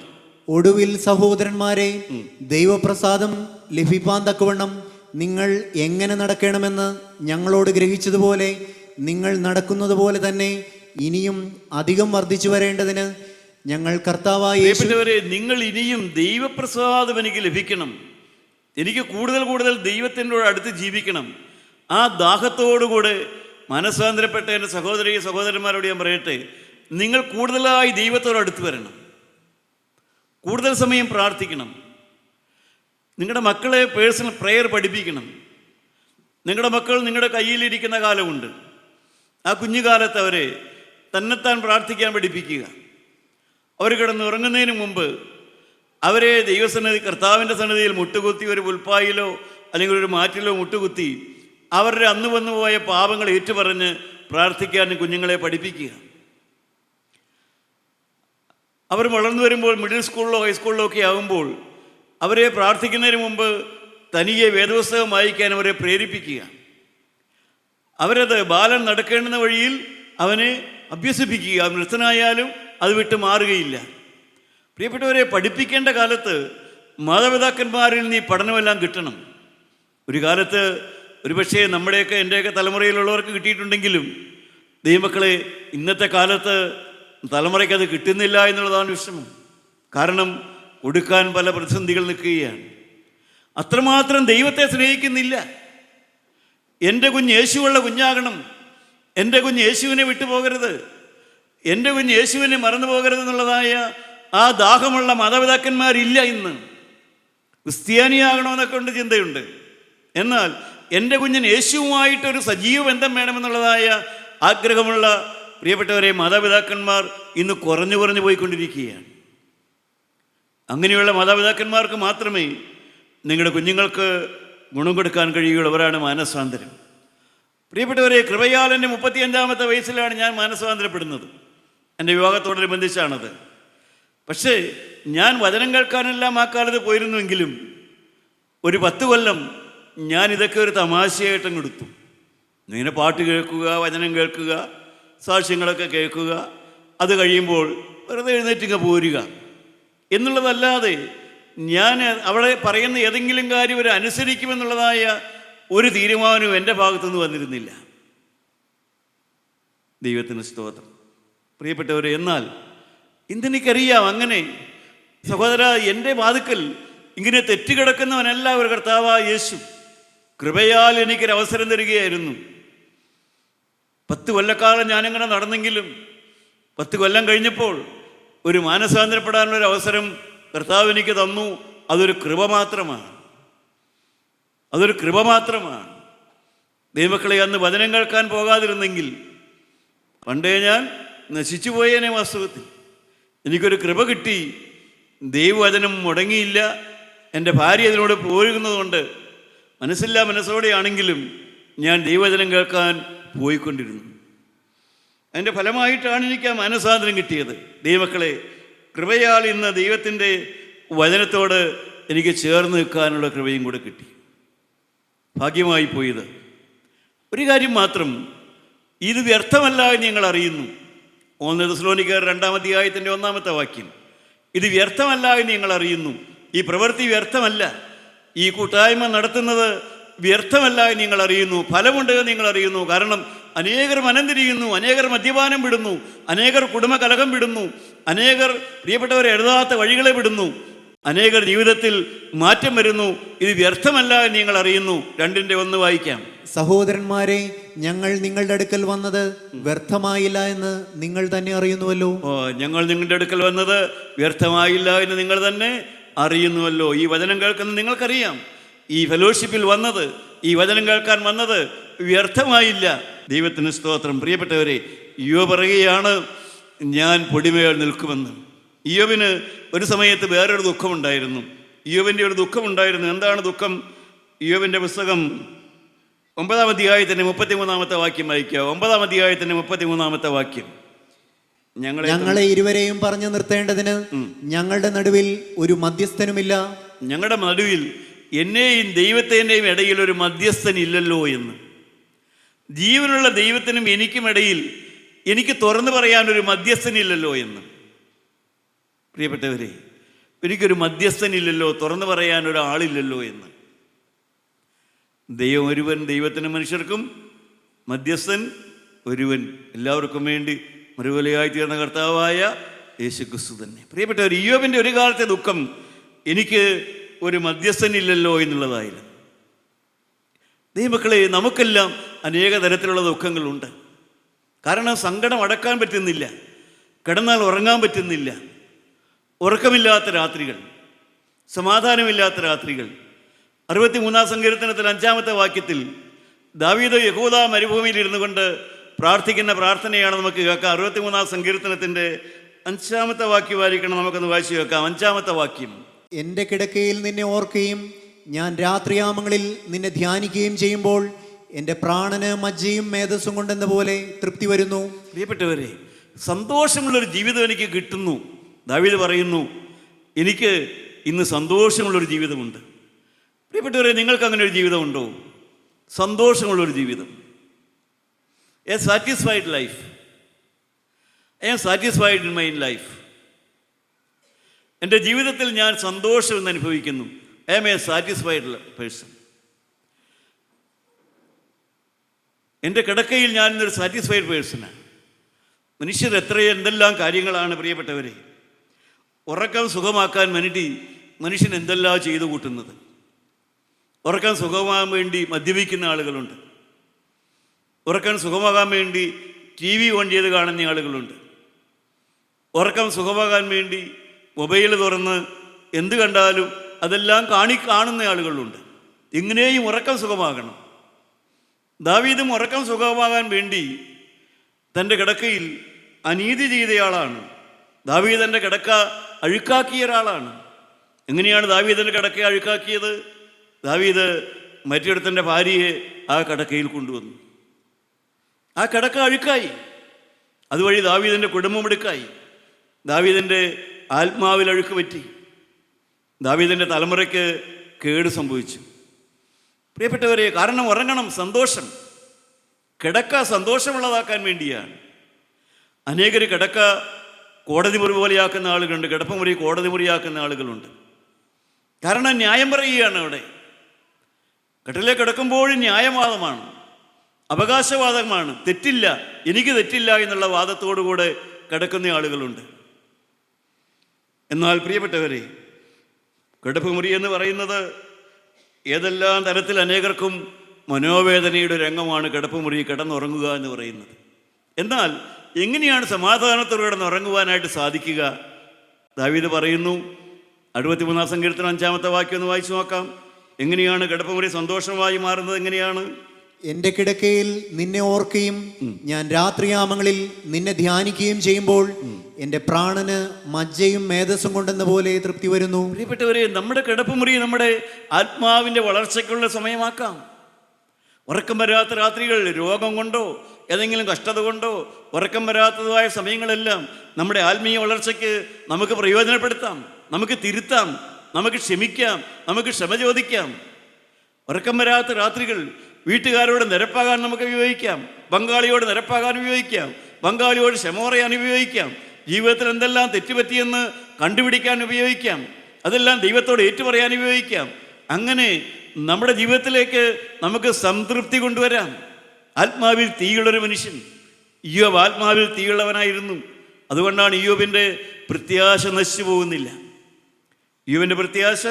ഒടുവിൽ സഹോദരന്മാരെ, ദൈവപ്രസാദം ലഭിപ്പാൻ തക്കവണ്ണം നിങ്ങൾ എങ്ങനെ നടക്കണമെന്ന് ഞങ്ങളോട് ഗ്രഹിച്ചതുപോലെ നിങ്ങൾ നടക്കുന്നത് പോലെ തന്നെ ഇനിയും അധികം വർദ്ധിച്ചു വരേണ്ടതിന് ഞങ്ങൾ കർത്താവായ യേശുവരെ, നിങ്ങൾ ഇനിയും ദൈവപ്രസാദം എനിക്ക് ലഭിക്കണം. എനിക്ക് കൂടുതൽ ദൈവത്തിൻ്റെ അടുത്ത് ജീവിക്കണം. ആ ദാഹത്തോടുകൂടെ മനസ്സാന്തരപ്പെട്ട എൻ്റെ സഹോദരന്മാരോട് ഞാൻ പറയട്ടെ, നിങ്ങൾ കൂടുതലായി ദൈവത്തോട് അടുത്ത് വരണം. കൂടുതൽ സമയം പ്രാർത്ഥിക്കണം. നിങ്ങളുടെ മക്കളെ പേഴ്സണൽ പ്രെയർ പഠിപ്പിക്കണം. നിങ്ങളുടെ മക്കൾ നിങ്ങളുടെ കയ്യിലിരിക്കുന്ന കാലമുണ്ട്. ആ കുഞ്ഞുകാലത്ത് അവരെ തന്നെത്താൻ പ്രാർത്ഥിക്കാൻ പഠിപ്പിക്കുക. അവർ കിടന്നുറങ്ങുന്നതിന് മുമ്പ് അവരെ ദൈവസന്നിധി, കർത്താവിൻ്റെ സന്നിധിയിൽ മുട്ടുകുത്തി, ഒരു പുൽപ്പായിലോ അല്ലെങ്കിൽ ഒരു മാറ്റിലോ മുട്ടുകുത്തി അവരുടെ അന്ന് വന്നു പോയ പാപങ്ങൾ ഏറ്റുപറഞ്ഞ് പ്രാർത്ഥിക്കാൻ കുഞ്ഞുങ്ങളെ പഠിപ്പിക്കുക. അവർ വളർന്നു വരുമ്പോൾ മിഡിൽ സ്കൂളിലോ ഹൈസ്കൂളിലോ ഒക്കെ ആകുമ്പോൾ അവരെ പ്രാർത്ഥിക്കുന്നതിന് മുമ്പ് തനിയെ വേദപുസ്തകം വായിക്കാൻ അവരെ പ്രേരിപ്പിക്കുക. അവരത് ബാലൻ നടക്കേണ്ടുന്ന വഴിയിൽ അവനെ അഭ്യസിപ്പിക്കുക. അവൻ വൃദ്ധനായാലും അത് വിട്ട് മാറുകയില്ല. പ്രിയപ്പെട്ടവരെ, പഠിപ്പിക്കേണ്ട കാലത്ത് മാതാപിതാക്കന്മാരിൽ നിന്ന് ഈ പഠനമെല്ലാം കിട്ടണം. ഒരു കാലത്ത് ഒരുപക്ഷെ നമ്മുടെയൊക്കെ എൻ്റെയൊക്കെ തലമുറയിലുള്ളവർക്ക് കിട്ടിയിട്ടുണ്ടെങ്കിലും ദൈവമക്കളെ, ഇന്നത്തെ കാലത്ത് തലമുറയ്ക്ക് അത് കിട്ടുന്നില്ല എന്നുള്ളതാണ് വിഷമം. കാരണം കൊടുക്കാൻ പല പ്രതിസന്ധികൾ നിൽക്കുകയാണ്. അത്രമാത്രം ദൈവത്തെ സ്നേഹിക്കുന്നില്ല. എൻ്റെ കുഞ്ഞ് യേശുവുള്ള കുഞ്ഞാകണം, എൻ്റെ കുഞ്ഞ് യേശുവിനെ വിട്ടുപോകരുത്, എൻ്റെ കുഞ്ഞ് യേശുവിനെ മറന്നു പോകരുതെന്നുള്ളതായ ആ ദാഹമുള്ള മാതാപിതാക്കന്മാരില്ല ഇന്ന്. ക്രിസ്ത്യാനിയാകണമെന്നൊക്കെ ഉണ്ട്, ചിന്തയുണ്ട്. എന്നാൽ എൻ്റെ കുഞ്ഞിന് യേശുവുമായിട്ടൊരു സജീവ ബന്ധം വേണമെന്നുള്ളതായ ആഗ്രഹമുള്ള പ്രിയപ്പെട്ടവരെ മാതാപിതാക്കന്മാർ ഇന്ന് കുറഞ്ഞു പോയിക്കൊണ്ടിരിക്കുകയാണ്. അങ്ങനെയുള്ള മാതാപിതാക്കന്മാർക്ക് മാത്രമേ നിങ്ങളുടെ കുഞ്ഞുങ്ങൾക്ക് ഗുണം കൊടുക്കാൻ കഴിയുകയുള്ളൂ. അവരാണ് മാനസാന്തരം. പ്രിയപ്പെട്ടവരെ, കൃപയാൽ എൻ്റെ 35-ാമത്തെ വയസ്സിലാണ് ഞാൻ മാനസാന്തരപ്പെടുന്നത്. എൻ്റെ വിവാഹത്തോടനുബന്ധിച്ചാണത്. പക്ഷേ ഞാൻ വചനം കേൾക്കാനെല്ലാം ആ കാലത്ത് പോയിരുന്നുവെങ്കിലും ഒരു 10 കൊല്ലം ഞാൻ ഇതൊക്കെ ഒരു തമാശയായിട്ടും കൊടുത്തു. ഇങ്ങനെ പാട്ട് കേൾക്കുക, വചനം കേൾക്കുക, സാക്ഷ്യങ്ങളൊക്കെ കേൾക്കുക, അത് കഴിയുമ്പോൾ വെറുതെ എഴുന്നേറ്റിങ്ങ് പോരുക എന്നുള്ളതല്ലാതെ ഞാൻ അവളെ പറയുന്ന ഏതെങ്കിലും കാര്യം ഒരു അനുസരിക്കുമെന്നുള്ളതായ ഒരു തീരുമാനവും എൻ്റെ ഭാഗത്തുനിന്ന് വന്നിരുന്നില്ല. ദൈവത്തിന് സ്തോത്രം. പ്രിയപ്പെട്ടവരെ, എന്നാൽ ഇന്നെനിക്കറിയാം, അങ്ങനെ സഹോദര, എൻ്റെ വാതുക്കൽ ഇങ്ങനെ തെറ്റുകിടക്കുന്നവനല്ല ഒരു കർത്താവായ യേശു. കൃപയാൽ എനിക്കൊരവസരം തരികയായിരുന്നു. 10 കൊല്ലക്കാലം ഞാനിങ്ങനെ നടന്നെങ്കിലും 10 കൊല്ലം കഴിഞ്ഞപ്പോൾ ഒരു മാനസാന്തരപ്പെടാനുള്ളൊരു അവസരം കർത്താവ് എനിക്ക് തന്നു. അതൊരു കൃപ മാത്രമാണ്. അതൊരു കൃപ മാത്രമാണ്. ദൈവമക്കളെ, അന്ന് വചനം കേൾക്കാൻ പോകാതിരുന്നെങ്കിൽ പണ്ടേ ഞാൻ നശിച്ചു പോയേനെ. വാസ്തവത്തിൽ എനിക്കൊരു കൃപ കിട്ടി. ദൈവവചനം മുടങ്ങിയില്ല. എൻ്റെ ഭാര്യ അതിനോട് പോരുന്നതുകൊണ്ട് മനസ്സോടെയാണെങ്കിലും ഞാൻ ദൈവവചനം കേൾക്കാൻ പോയിക്കൊണ്ടിരുന്നു. അതിൻ്റെ ഫലമായിട്ടാണ് എനിക്ക് ആ മാനസാന്തരം കിട്ടിയത്. ദൈവമക്കളെ, കൃപയാൽ ഇന്ന് ദൈവത്തിൻ്റെ വചനത്തോട് എനിക്ക് ചേർന്ന് നിൽക്കാനുള്ള കൃപയും കൂടെ കിട്ടി. ഭാഗ്യമായി പോയത്. ഒരു കാര്യം മാത്രം, ഇത് വ്യർത്ഥമല്ല എന്ന് ഞങ്ങൾ അറിയുന്നു. 1 തെസ്സലോനിക്കർ 2-ാം അധ്യായത്തിൻ്റെ 1-ാമത്തെ വാക്യം. ഇത് വ്യർത്ഥമല്ല എന്ന് ഞങ്ങൾ അറിയുന്നു. ഈ പ്രവൃത്തി വ്യർത്ഥമല്ല, ഈ കൂട്ടായ്മ നടത്തുന്നത് വ്യർത്ഥമല്ല എന്ന് നിങ്ങൾ അറിയുന്നു, ഫലമുണ്ട് എന്ന് നിങ്ങൾ അറിയുന്നു. കാരണം അനേകർ മനം തിരിയുന്നു, അനേകർ മദ്യപാനം വിടുന്നു, അനേകർ കുടുംബ കലഹം വിടുന്നു, അനേകർ പ്രിയപ്പെട്ടവരെ എഴുതാത്ത വഴികളെ വിടുന്നു, അനേകർ ജീവിതത്തിൽ മാറ്റം വരുന്നു. ഇത് വ്യർത്ഥമല്ല എന്ന് നിങ്ങൾ അറിയുന്നു. 2:1 വായിക്കാം. സഹോദരന്മാരെ, ഞങ്ങൾ നിങ്ങളുടെ അടുക്കൽ വന്നത് വ്യർത്ഥമായില്ല എന്ന് നിങ്ങൾ തന്നെ അറിയുന്നുവല്ലോ. ഞങ്ങൾ നിങ്ങളുടെ അടുക്കൽ വന്നത് വ്യർത്ഥമായില്ല എന്ന് നിങ്ങൾ തന്നെ അറിയുന്നുവല്ലോ. ഈ വചനം കേൾക്കുന്നത് നിങ്ങൾക്കറിയാം. ഈ ഫെലോഷിപ്പിൽ വന്നത്, ഈ വചനം കേൾക്കാൻ വന്നത് വ്യർത്ഥമായില്ല. ദൈവത്തിന് സ്തോത്രം. പ്രിയപ്പെട്ടവരെ, ഇയ്യോബ് പറയുകയാണ്, ഞാൻ പൊടിമേൽ നിൽക്കുമെന്ന്. ഇയ്യോബിന് ഒരു സമയത്ത് വേറൊരു ദുഃഖമുണ്ടായിരുന്നു. ഇയ്യോബിൻ്റെ ഒരു ദുഃഖമുണ്ടായിരുന്നു. എന്താണ് ദുഃഖം? ഇയ്യോബിൻ്റെ പുസ്തകം 9-ാം അധ്യായത്തിൻ്റെ 33-ാമത്തെ വാക്യം വായിക്കുക. 9-ാം അധ്യായത്തിൻ്റെ 33-ാമത്തെ വാക്യം. ഞങ്ങളെ ഇരുവരെയും പറഞ്ഞു നിർത്തേണ്ടതിന് ഞങ്ങളുടെ നടുവിൽ ഒരു മധ്യസ്ഥനുമില്ല. ഞങ്ങളുടെ നടുവിൽ എന്നെയും ദൈവത്തിൻ്റെയും ഇടയിൽ ഒരു മധ്യസ്ഥൻ ഇല്ലല്ലോ എന്ന്. ജീവനുള്ള ദൈവത്തിനും എനിക്കും ഇടയിൽ എനിക്ക് തുറന്നു പറയാൻ ഒരു മധ്യസ്ഥൻ ഇല്ലല്ലോ എന്ന്. പ്രിയപ്പെട്ടവരെ, എനിക്കൊരു മധ്യസ്ഥൻ ഇല്ലല്ലോ, തുറന്നു പറയാൻ ഒരാളില്ലല്ലോ എന്ന്. ദൈവം ഒരുവൻ, ദൈവത്തിനും മനുഷ്യർക്കും മധ്യസ്ഥൻ ഒരുവൻ, എല്ലാവർക്കും വേണ്ടി മറുവിലയായി തീർന്ന കർത്താവായ യേശുക്രിസ്തു തന്നെ. പ്രിയപ്പെട്ടവർ, ഇയ്യോബിൻ്റെ ഒരു കാലത്തെ ദുഃഖം എനിക്ക് ഒരു മധ്യസ്ഥൻ ഇല്ലല്ലോ എന്നുള്ളതായിരുന്നു. ദൈവമക്കളെ, നമുക്കെല്ലാം അനേക തരത്തിലുള്ള ദുഃഖങ്ങളുണ്ട്. കാരണം സങ്കടം അടക്കാൻ പറ്റുന്നില്ല, കിടന്നാൽ ഉറങ്ങാൻ പറ്റുന്നില്ല, ഉറക്കമില്ലാത്ത രാത്രികൾ, സമാധാനമില്ലാത്ത രാത്രികൾ. 63-ാം സങ്കീർത്തനത്തിൽ 5-ാമത്തെ വാക്യത്തിൽ ദാവീദ് യഹൂദ മരുഭൂമിയിൽ ഇരുന്നു കൊണ്ട് പ്രാർത്ഥിക്കുന്ന പ്രാർത്ഥനയാണ് നമുക്ക് കേൾക്കാം. 63-ാം സങ്കീർത്തനത്തിൻ്റെ 5-ാമത്തെ വാക്യം വായിക്കണം, നമുക്കൊന്ന് വായിച്ചു കേൾക്കാം. 5-ാമത്തെ വാക്യം. എൻ്റെ കിടക്കയിൽ നിന്നെ ഓർക്കുകയും ഞാൻ രാത്രിയാമങ്ങളിൽ നിന്നെ ധ്യാനിക്കുകയും ചെയ്യുമ്പോൾ എൻ്റെ പ്രാണന് മജ്ജയും മേധസ്സും കൊണ്ടെന്ന പോലെ തൃപ്തി വരുന്നു. പ്രിയപ്പെട്ടവരെ, സന്തോഷമുള്ളൊരു ജീവിതം എനിക്ക് കിട്ടുന്നു. ദാവീദ് പറയുന്നു, എനിക്ക് ഇന്ന് സന്തോഷമുള്ളൊരു ജീവിതമുണ്ട്. പ്രിയപ്പെട്ടവരെ, നിങ്ങൾക്ക് അങ്ങനെ ഒരു ജീവിതമുണ്ടോ? സന്തോഷമുള്ളൊരു ജീവിതം. A satisfied life. I am satisfied in my life. എൻ്റെ ജീവിതത്തിൽ ഞാൻ സന്തോഷം എന്ന് അനുഭവിക്കുന്നു. I am a satisfied person. എൻ്റെ കിടക്കയിൽ ഞാൻ ഇന്നൊരു സാറ്റിസ്ഫൈഡ് പേഴ്സണാണ്. മനുഷ്യർ എന്തെല്ലാം കാര്യങ്ങളാണ് പ്രിയപ്പെട്ടവരെ ഉറക്കം സുഖമാക്കാൻ വേണ്ടി മനുഷ്യൻ എന്തെല്ലാം ചെയ്തു കൂട്ടുന്നത്. ഉറക്കം സുഖമാകാൻ വേണ്ടി മദ്യപിക്കുന്ന ആളുകളുണ്ട്. ഉറക്കം സുഖമാകാൻ വേണ്ടി TV ഓൺ ചെയ്ത് കാണുന്ന ആളുകളുണ്ട്. ഉറക്കം സുഖമാകാൻ വേണ്ടി മൊബൈൽ തുറന്ന് എന്ത് കണ്ടാലും അതെല്ലാം കാണുന്ന ആളുകളുണ്ട്. ഇങ്ങനെയും ഉറക്കം സുഖമാകണം. ദാവീദും ഉറക്കം സുഖമാകാൻ വേണ്ടി തൻ്റെ കിടക്കയിൽ അനീതി ചെയ്തയാളാണ്. ദാവീദിൻ്റെ കിടക്ക അഴുക്കാക്കിയ ഒരാളാണ്. എങ്ങനെയാണ് ദാവീദിൻ്റെ കിടക്ക അഴുക്കാക്കിയത്? ദാവീദ് മറ്റൊരുത്തൻ്റെ ഭാര്യയെ ആ കിടക്കയിൽ കൊണ്ടുവന്നു. ആ കിടക്ക അഴുക്കായി. അതുവഴി ദാവീദിൻ്റെ കുടുംബം എടുക്കായി. ദാവീദിൻ്റെ ആത്മാവിൽ അഴുക്ക് പറ്റി. ദാവീദിൻ്റെ തലമുറയ്ക്ക് കേട് സംഭവിച്ചു. പ്രിയപ്പെട്ടവരെ, കാരണം ഉറങ്ങണം, സന്തോഷം. കിടക്ക സന്തോഷമുള്ളതാക്കാൻ വേണ്ടിയാണ്. അനേകർ കിടക്ക കോടതി മുറി പോലെയാക്കുന്ന ആളുകളുണ്ട്, കിടപ്പുമുറി കോടതി മുറിയാക്കുന്ന ആളുകളുണ്ട്. കാരണം ന്യായം പറയുകയാണ്. അവിടെ കട്ടിലെ കിടക്കുമ്പോഴും ന്യായവാദമാണ്, അവകാശവാദമാണ്. തെറ്റില്ല, എനിക്ക് തെറ്റില്ല എന്നുള്ള വാദത്തോടുകൂടെ കിടക്കുന്ന ആളുകളുണ്ട്. എന്നാൽ പ്രിയപ്പെട്ടവരെ, കിടപ്പുമുറി എന്ന് പറയുന്നത് ഏതെല്ലാം തരത്തിൽ അനേകർക്കും മനോവേദനയുടെ രംഗമാണ് കിടപ്പുമുറി, കിടന്നുറങ്ങുക എന്ന് പറയുന്നത്. എന്നാൽ എങ്ങനെയാണ് സമാധാനത്തോടെ കിടന്നുറങ്ങുവാനായിട്ട് സാധിക്കുക? ദാവീദ് പറയുന്നു, 63-ാം സങ്കീർത്തനം 5-ാമത്തെ വാക്യം ഒന്ന് വായിച്ചു നോക്കാം. എങ്ങനെയാണ് കിടപ്പുമുറി സന്തോഷമായി മാറുന്നത്? എങ്ങനെയാണ്? എൻ്റെ കിടക്കയിൽ നിന്നെ ഓർക്കുകയും ഞാൻ രാത്രിയാമങ്ങളിൽ നിന്നെ ധ്യാനിക്കുകയും ചെയ്യുമ്പോൾ എൻ്റെ പ്രാണന് മജ്ജയും മേധസ്സും കൊണ്ടെന്ന പോലെ തൃപ്തി വരുന്നു. പ്രിയപ്പെട്ടവരെ, നമ്മുടെ കിടപ്പുമുറി നമ്മുടെ ആത്മാവിൻ്റെ വളർച്ചയ്ക്കുള്ള സമയമാക്കാം. ഉറക്കം വരാത്ത രാത്രികൾ, രോഗം കൊണ്ടോ ഏതെങ്കിലും കഷ്ടത കൊണ്ടോ ഉറക്കം വരാത്തതായ സമയങ്ങളെല്ലാം നമ്മുടെ ആത്മീയ വളർച്ചയ്ക്ക് നമുക്ക് പ്രയോജനപ്പെടുത്താം, നമുക്ക് തിരുത്താം, നമുക്ക് ക്ഷമിക്കാം, നമുക്ക് ക്ഷമ ചോദിക്കാം. ഉറക്കം വരാത്ത രാത്രികൾ വീട്ടുകാരോട് നിരപ്പാകാൻ നമുക്ക് ഉപയോഗിക്കാം, പങ്കാളിയോട് നിരപ്പാകാൻ ഉപയോഗിക്കാം, പങ്കാളിയോട് ക്ഷമ പറയാൻ ഉപയോഗിക്കാം, ജീവിതത്തിൽ എന്തെല്ലാം തെറ്റുപറ്റിയെന്ന് കണ്ടുപിടിക്കാൻ ഉപയോഗിക്കാം. അതെല്ലാം ദൈവത്തോട് ഏറ്റുപറയാൻ ഉപയോഗിക്കാം. അങ്ങനെ നമ്മുടെ ജീവിതത്തിലേക്ക് നമുക്ക് സംതൃപ്തി കൊണ്ടുവരാം. ആത്മാവിൽ തീയുള്ളൊരു മനുഷ്യൻ. ഇയ്യോബ് ആത്മാവിൽ തീയുള്ളവനായിരുന്നു. അതുകൊണ്ടാണ് ഇയ്യോബിൻ്റെ പ്രത്യാശ നശിച്ചു പോകുന്നില്ല. ഇയ്യോബിൻ്റെ പ്രത്യാശ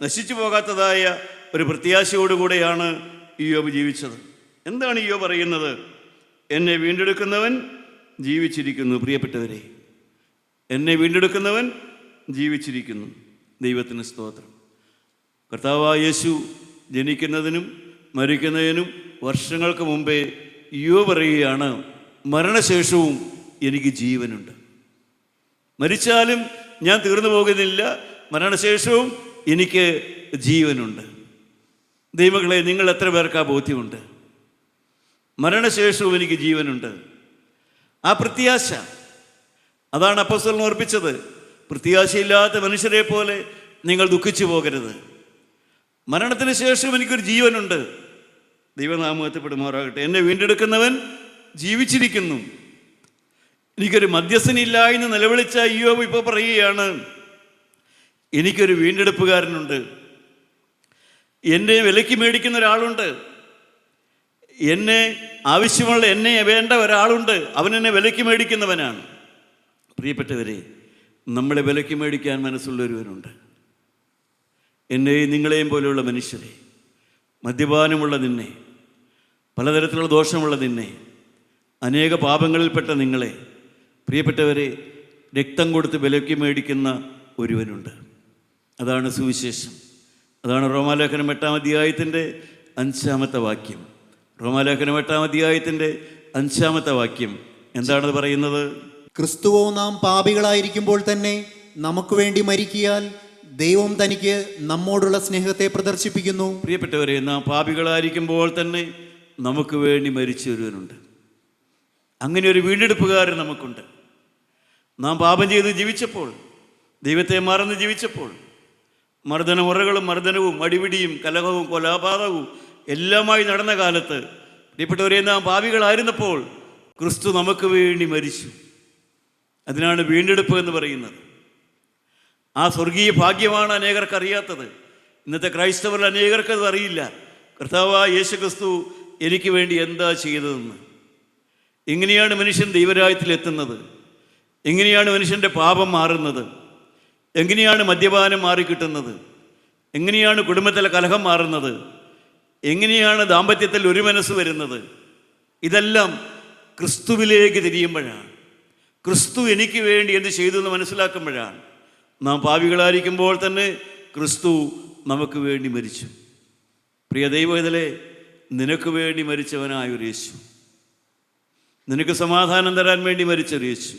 നശിച്ചു പോകാത്തതായ ഒരു പ്രത്യാശയോടുകൂടെയാണ് ഇയ്യോബ് ജീവിച്ചത്. എന്താണ് ഇയ്യോബ് പറയുന്നത്? എന്നെ വീണ്ടെടുക്കുന്നവൻ ജീവിച്ചിരിക്കുന്നു. പ്രിയപ്പെട്ടവരെ, എന്നെ വീണ്ടെടുക്കുന്നവൻ ജീവിച്ചിരിക്കുന്നു. ദൈവത്തിന് സ്തോത്രം. കർത്താവായ യേശു ജനിക്കുന്നതിനും മരിക്കുന്നതിനും വർഷങ്ങൾക്ക് മുമ്പേ ഇയ്യോബ് പറയുകയാണ്, മരണശേഷവും എനിക്ക് ജീവനുണ്ട്. മരിച്ചാലും ഞാൻ തീർന്നു പോകുന്നില്ല, മരണശേഷവും എനിക്ക് ജീവനുണ്ട്. ദൈവങ്ങളെ, നിങ്ങൾ എത്ര പേർക്ക് ആ ബോധ്യമുണ്ട്? മരണശേഷവും എനിക്ക് ജീവനുണ്ട്. ആ പ്രത്യാശ, അതാണ് അപ്പോസ്തലൻ ഓർപ്പിച്ചത്. പ്രത്യാശയില്ലാത്ത മനുഷ്യരെ പോലെ നിങ്ങൾ ദുഃഖിച്ചു പോകരുത്. മരണത്തിന് ശേഷം എനിക്കൊരു ജീവനുണ്ട്. ദൈവനാമത്തിൽപ്പെടുമാറാകട്ടെ. എന്നെ വീണ്ടെടുക്കുന്നവൻ ജീവിച്ചിരിക്കുന്നു. എനിക്കൊരു മധ്യസ്ഥനില്ല എന്ന് നിലവിളിച്ച ഇയ്യോബ് ഇപ്പോൾ പറയുകയാണ്, എനിക്കൊരു വീണ്ടെടുപ്പുകാരനുണ്ട്. എന്നെ വിലയ്ക്ക് മേടിക്കുന്ന ഒരാളുണ്ട്. എന്നെ ആവശ്യമുള്ള, എന്നെ വേണ്ട ഒരാളുണ്ട്. അവൻ എന്നെ വിലയ്ക്ക് മേടിക്കുന്നവനാണ്. പ്രിയപ്പെട്ടവരെ, നമ്മളെ വിലയ്ക്ക് മേടിക്കാൻ മനസ്സുള്ളൊരുവനുണ്ട്. എന്നെയും നിങ്ങളെയും പോലെയുള്ള മനുഷ്യരെ, മദ്യപാനമുള്ള നിന്നെ, പലതരത്തിലുള്ള ദോഷമുള്ള നിന്നെ, അനേക പാപങ്ങളിൽപ്പെട്ട നിങ്ങളെ, പ്രിയപ്പെട്ടവരെ, രക്തം കൊടുത്ത് വിലയ്ക്ക് മേടിക്കുന്ന ഒരുവനുണ്ട്. അതാണ് സുവിശേഷം. അതാണ് റോമാലേഖനം 8-ാം അധ്യായത്തിൻ്റെ 5-ാമത്തെ വാക്യം. റോമാലേഖനം 8-ാം അധ്യായത്തിൻ്റെ 5-ാമത്തെ വാക്യം എന്താണത് പറയുന്നത്? ക്രിസ്തുവോ നാം പാപികളായിരിക്കുമ്പോൾ തന്നെ നമുക്ക് വേണ്ടി മരിക്കിയാൽ ദൈവം തനിക്ക് നമ്മോടുള്ള സ്നേഹത്തെ പ്രദർശിപ്പിക്കുന്നു. പ്രിയപ്പെട്ടവരെ, നാം പാപികളായിരിക്കുമ്പോൾ തന്നെ നമുക്ക് വേണ്ടി മരിച്ച ഒരുവനുണ്ട്. അങ്ങനെ ഒരു വീണ്ടെടുപ്പുകാരൻ നമുക്കുണ്ട്. നാം പാപം ചെയ്ത് ജീവിച്ചപ്പോൾ, ദൈവത്തെ മറന്ന് ജീവിച്ചപ്പോൾ, മർദ്ദനമുറകളും മർദ്ദനവും അടിപിടിയും കലഹവും കൊലപാതകവും എല്ലാമായി നടന്ന കാലത്ത്, പ്രിയപ്പെട്ടവരെ, നാം പാപികളായിരുന്നപ്പോൾ ക്രിസ്തു നമുക്ക് വേണ്ടി മരിച്ചു. അതിനാണ് വീണ്ടെടുപ്പ് എന്ന് പറയുന്നത്. ആ സ്വർഗീയ ഭാഗ്യമാണ് അനേകർക്ക് അറിയാത്തത്. ഇന്നത്തെ ക്രൈസ്തവരിൽ അനേകർക്കത് അറിയില്ല. കർത്താവായ യേശു ക്രിസ്തു എനിക്ക് വേണ്ടി എന്താ ചെയ്തതെന്ന്. എങ്ങനെയാണ് മനുഷ്യൻ ദൈവരാജ്യത്തിലെത്തുന്നത്? എങ്ങനെയാണ് മനുഷ്യൻ്റെ പാപം മാറുന്നത്? എങ്ങനെയാണ് മദ്യപാനം മാറിക്കിട്ടുന്നത്? എങ്ങനെയാണ് കുടുംബത്തിലെ കലഹം മാറുന്നത്? എങ്ങനെയാണ് ദാമ്പത്യത്തിൽ ഒരു മനസ്സ് വരുന്നത്? ഇതെല്ലാം ക്രിസ്തുവിലേക്ക് തിരിയുമ്പോഴാണ്. ക്രിസ്തു എനിക്ക് വേണ്ടി എന്ത് ചെയ്തു എന്ന് മനസ്സിലാക്കുമ്പോഴാണ്. നാം പാപികളായിരിക്കുമ്പോൾ തന്നെ ക്രിസ്തു നമുക്ക് വേണ്ടി മരിച്ചു. പ്രിയ ദൈവത്തിലെ, നിനക്ക് വേണ്ടി മരിച്ചവനായൊരു യേശു, നിനക്ക് സമാധാനം തരാൻ വേണ്ടി മരിച്ചൊരു യേശു,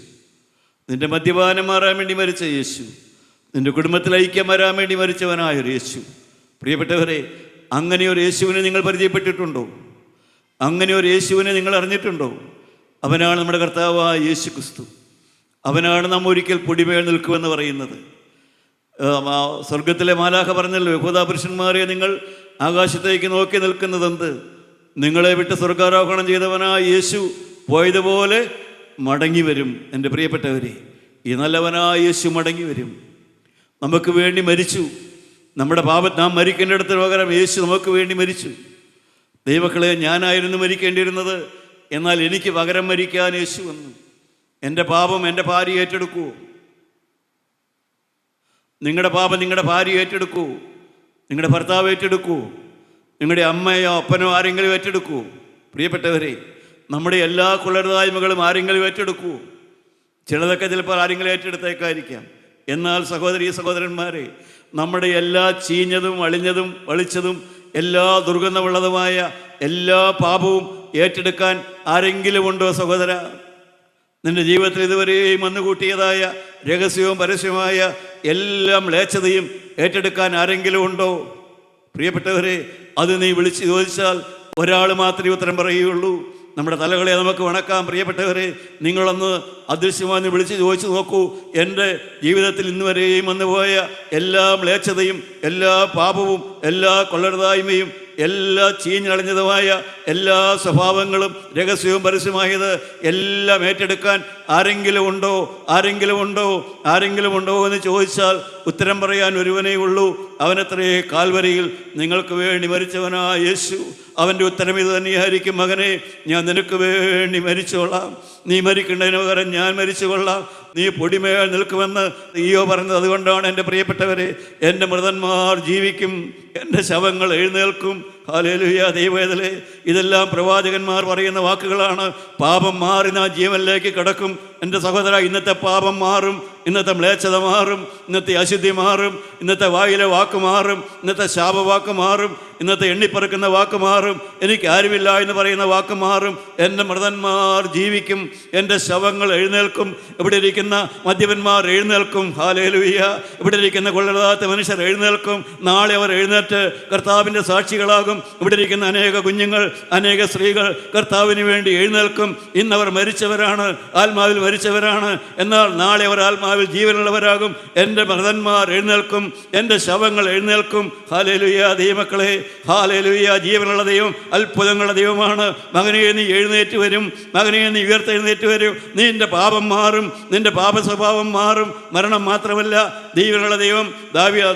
നിന്റെ മദ്യപാനം മാറാൻ വേണ്ടി മരിച്ച യേശു, നിന്റെ കുടുംബത്തിൽ ഐക്യം വരാൻ വേണ്ടി മരിച്ചവനായൊരു യേശു. പ്രിയപ്പെട്ടവരെ, അങ്ങനെ ഒരു യേശുവിനെ നിങ്ങൾ പരിചയപ്പെട്ടിട്ടുണ്ടോ? അങ്ങനെ ഒരു യേശുവിനെ നിങ്ങൾ അറിഞ്ഞിട്ടുണ്ടോ? അവനാണ് നമ്മുടെ കർത്താവായ യേശു ക്രിസ്തു. അവനാണ് നാം ഒരിക്കൽ പൊടിമേൽ നിൽക്കുമെന്ന് പറയുന്നത്. സ്വർഗത്തിലെ മാലാഖ പറഞ്ഞല്ലോ, യഹൂദാ പുരുഷന്മാരെ, നിങ്ങൾ ആകാശത്തേക്ക് നോക്കി നിൽക്കുന്നതെന്ത്? നിങ്ങളെ വിട്ട് സ്വർഗാരോഹണം ചെയ്തവനായ യേശു പോയതുപോലെ മടങ്ങി വരും. എൻ്റെ പ്രിയപ്പെട്ടവരെ, ഈ നല്ലവനായ യേശു മടങ്ങി വരും. നമുക്ക് വേണ്ടി മരിച്ചു. നമ്മുടെ നാം മരിക്കേണ്ടിടത്ത് പകരം യേശു നമുക്ക് വേണ്ടി മരിച്ചു. ദൈവക്കളെ, ഞാനായിരുന്നു മരിക്കേണ്ടിയിരുന്നത്, എന്നാൽ എനിക്ക് പകരം മരിക്കാൻ യേശു വന്നു. എൻ്റെ പാപം എൻ്റെ ഭാര്യ ഏറ്റെടുക്കൂ. നിങ്ങളുടെ പാപം നിങ്ങളുടെ ഭാര്യ ഏറ്റെടുക്കൂ. നിങ്ങളുടെ ഭർത്താവ് ഏറ്റെടുക്കൂ. നിങ്ങളുടെ അമ്മയോ അപ്പനോ ആരെങ്കിലും ഏറ്റെടുക്കൂ. പ്രിയപ്പെട്ടവരെ, നമ്മുടെ എല്ലാ കുളർതായ്മകളും ആരെങ്കിലും ഏറ്റെടുക്കൂ. ചിലതൊക്കെ ചിലപ്പോൾ ആരെങ്കിലും ഏറ്റെടുത്തേക്കായിരിക്കാം. എന്നാൽ സഹോദരീ സഹോദരന്മാരെ, നമ്മുടെ എല്ലാ ചീഞ്ഞതും അളിഞ്ഞതും വളിച്ചതും എല്ലാ ദുർഗന്ധമുള്ളതുമായ എല്ലാ പാപവും ഏറ്റെടുക്കാൻ ആരെങ്കിലും ഉണ്ടോ സഹോദര? നിന്റെ ജീവിതത്തിൽ ഇതുവരെയും വന്നുകൂട്ടിയതായ രഹസ്യവും പരസ്യമായ എല്ലാ മ്ലേച്ഛതയും ഏറ്റെടുക്കാൻ ആരെങ്കിലും ഉണ്ടോ? പ്രിയപ്പെട്ടവരെ, അത് നീ വിളിച്ച് ചോദിച്ചാൽ ഒരാൾ മാത്രമേ ഉത്തരം പറയുകയുള്ളൂ. നമ്മുടെ തലകളെ നമുക്ക് വണക്കാം. പ്രിയപ്പെട്ടവരെ, നിങ്ങളൊന്ന് അദൃശ്യമായി വിളിച്ച് ചോദിച്ചു നോക്കൂ. എൻ്റെ ജീവിതത്തിൽ ഇന്നുവരെയും വന്നുപോയ എല്ലാ മ്ലേച്ഛതയും എല്ലാ പാപവും എല്ലാ കൊള്ളരുതായ്മയും എല്ലാ ചീഞ്ഞളഞ്ഞതുമായ എല്ലാ സ്വഭാവങ്ങളും രഹസ്യവും പരസ്യമായത് എല്ലാം ഏറ്റെടുക്കാൻ ആരെങ്കിലും ഉണ്ടോ എന്ന് ചോദിച്ചാൽ ഉത്തരം പറയാൻ ഒരുവനേ ഉള്ളൂ. അവനത്രേ കാൽവരിയിൽ നിങ്ങൾക്ക് വേണ്ടി മരിച്ചവനായ യേശു. അവൻ്റെ ഉത്തരം ഇത് തന്നെയായിരിക്കും: മകനെ, ഞാൻ നിനക്ക് വേണ്ടി മരിച്ചോളാം. നീ മരിക്കേണ്ടതിന് പകരം ഞാൻ മരിച്ചുകൊള്ളാം. നീ പൊടിമേൽ നിൽക്കുമെന്ന് ഈയോ പറഞ്ഞത് അതുകൊണ്ടാണ്. എൻ്റെ പ്രിയപ്പെട്ടവരെ, എൻ്റെ മൃതന്മാർ ജീവിക്കും, എൻ്റെ ശവങ്ങൾ എഴുന്നേൽക്കും. ഹല്ലേലൂയ, ദൈവവേദലേ. ഇതെല്ലാം പ്രവാചകന്മാർ പറയുന്ന വാക്കുകളാണ്. പാപം മാറി നാം ജീവനിലേക്ക് കടക്കും. എൻ്റെ സഹോദര, ഇന്നത്തെ പാപം മാറും, ഇന്നത്തെ മ്ലേച്ഛത മാറും, ഇന്നത്തെ അശുദ്ധി മാറും, ഇന്നത്തെ വായിലെ വാക്ക് മാറും, ഇന്നത്തെ ശാപവാക്ക് മാറും, ഇന്നത്തെ എണ്ണിപ്പറക്കുന്ന വാക്ക് മാറും, എനിക്ക് ആരുമില്ല എന്ന് പറയുന്ന വാക്ക് മാറും. എൻ്റെ മൃതന്മാർ ജീവിക്കും, എൻ്റെ ശവങ്ങൾ എഴുന്നേൽക്കും. ഇവിടെ ഇരിക്കുന്ന മദ്യപന്മാർ എഴുന്നേൽക്കും. ഹല്ലേലൂയ. ഇവിടെ ഇരിക്കുന്ന കൊള്ളരുതാത്ത മനുഷ്യർ എഴുന്നേൽക്കും. നാളെ അവർ എഴുന്നേറ്റ് കർത്താവിൻ്റെ സാക്ഷികളാകും. ഇവിടെ ഇരിക്കുന്ന അനേക കുഞ്ഞുങ്ങൾ, അനേക സ്ത്രീകൾ കർത്താവിന് വേണ്ടി എഴുന്നേൽക്കും. ഇന്നവർ മരിച്ചവരാണ്, ആത്മാവിൽ മരിച്ചവരാണ്. എന്നാൽ നാളെ അവർ ആത്മാവിൽ ജീവനുള്ളവരാകും. എൻ്റെ മൃതന്മാർ എഴുന്നേൽക്കും, എൻ്റെ ശവങ്ങൾ എഴുന്നേൽക്കും. ഹല്ലേലൂയ, ദൈവമക്കളെ, ഹല്ലേലൂയ. ജീവനുള്ള ദൈവം അത്ഭുതങ്ങളുടെ ദൈവമാണ്. മകനെ, നീ എഴുന്നേറ്റ് വരും. മകനെ, നീ ഉയർത്തെഴുന്നേറ്റ് വരും. നിന്റെ പാപം മാറും, നിന്റെ പാപ സ്വഭാവം മാറും. മരണം മാത്രമല്ല, ദൈവനുള്ള ദൈവം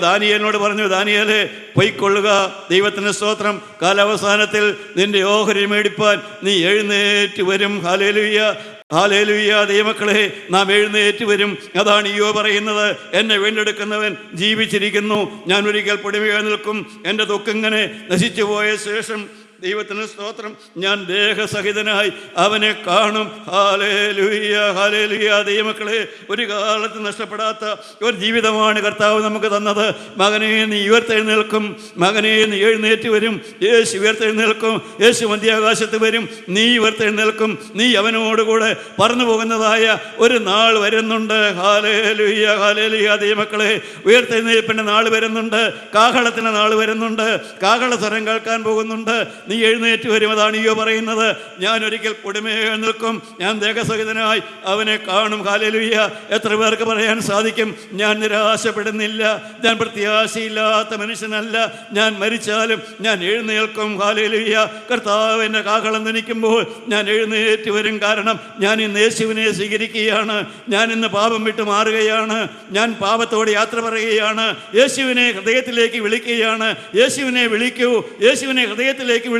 ദാനിയേലിനോട് പറഞ്ഞു: ദാനിയേലേ, പൊയ്ക്കൊള്ളുക, ദൈവത്തിന് സ്തോത്രം. കാലാവസാനത്തിൽ നിന്റെ ഓഹരി മേടിപ്പാൻ നീ എഴുന്നേറ്റ് വരും. ഹല്ലേലൂയ, ഹല്ലേലൂയ, ദൈവമക്കളെ, നാം എഴുന്നേറ്റ് വരും. അതാണ് ഈയോ പറയുന്നത്: എന്നെ വീണ്ടെടുക്കുന്നവൻ ജീവിച്ചിരിക്കുന്നു, ഞാൻ ഒരിക്കൽ പൊടിമേൽ നിൽക്കും. എൻ്റെ ദുഃഖിങ്ങനെ നശിച്ചു പോയ ശേഷം ദൈവത്തിന് സ്തോത്രം, ഞാൻ ദേഹസഹിതനായി അവനെ കാണും. ഹല്ലേലൂയ, ഹല്ലേലൂയ, ദൈവമക്കളെ. ഒരു കാലത്ത് നഷ്ടപ്പെടാത്ത ഒരു ജീവിതമാണ് കർത്താവ് നമുക്ക് തന്നത്. മകനെ, നീ ഉയർത്തെഴുന്നേൽക്കും. മകനെ, നീ എഴുന്നേറ്റ് വരും. യേശു ഉയർത്തെഴുന്നേൽക്കും. യേശു മധ്യാകാശത്ത് വരും. നീ ഉയർത്തെഴുന്നേൽക്കും. നീ അവനോടുകൂടെ പറന്നു പോകുന്നതായ ഒരു നാൾ വരുന്നുണ്ട്. ഹല്ലേലൂയ, ഹല്ലേലൂയ, ദൈവമക്കളെ. ഉയർത്തെഴുന്നേൽപ്പിൻ്റെ നാൾ വരുന്നുണ്ട്. കാഹളത്തിൻ്റെ നാൾ വരുന്നുണ്ട്. കാഹള സ്വരം കേൾക്കാൻ പോകുന്നുണ്ട്. നീ എഴുന്നേറ്റ് വരും. അതാണ് ഈയോ പറയുന്നത്: ഞാൻ ഒരിക്കൽ പൊടിമേൽ നിൽക്കും, ഞാൻ ദേഹസഹിതനായി അവനെ കാണും. ഹല്ലേലൂയ. എത്ര പേർക്ക് പറയാൻ സാധിക്കും: ഞാൻ നിരാശപ്പെടുന്നില്ല, ഞാൻ പ്രത്യാശയില്ലാത്ത മനുഷ്യനല്ല, ഞാൻ മരിച്ചാലും ഞാൻ എഴുന്നേൽക്കും. ഹല്ലേലൂയ. കർത്താവ് എൻ്റെ കാഹളം ധനിക്കുമ്പോൾ ഞാൻ എഴുന്നേറ്റ് വരും. കാരണം ഞാൻ ഇന്ന് യേശുവിനെ സ്വീകരിക്കുകയാണ്. ഞാൻ ഇന്ന് പാപം വിട്ട് മാറുകയാണ്. ഞാൻ പാപത്തോട് യാത്ര പറയുകയാണ്. യേശുവിനെ ഹൃദയത്തിലേക്ക് വിളിക്കുകയാണ്. യേശുവിനെ വിളിക്കൂ, യേശുവിനെ ഹൃദയത്തിലേക്ക് വിളിക്കൂ.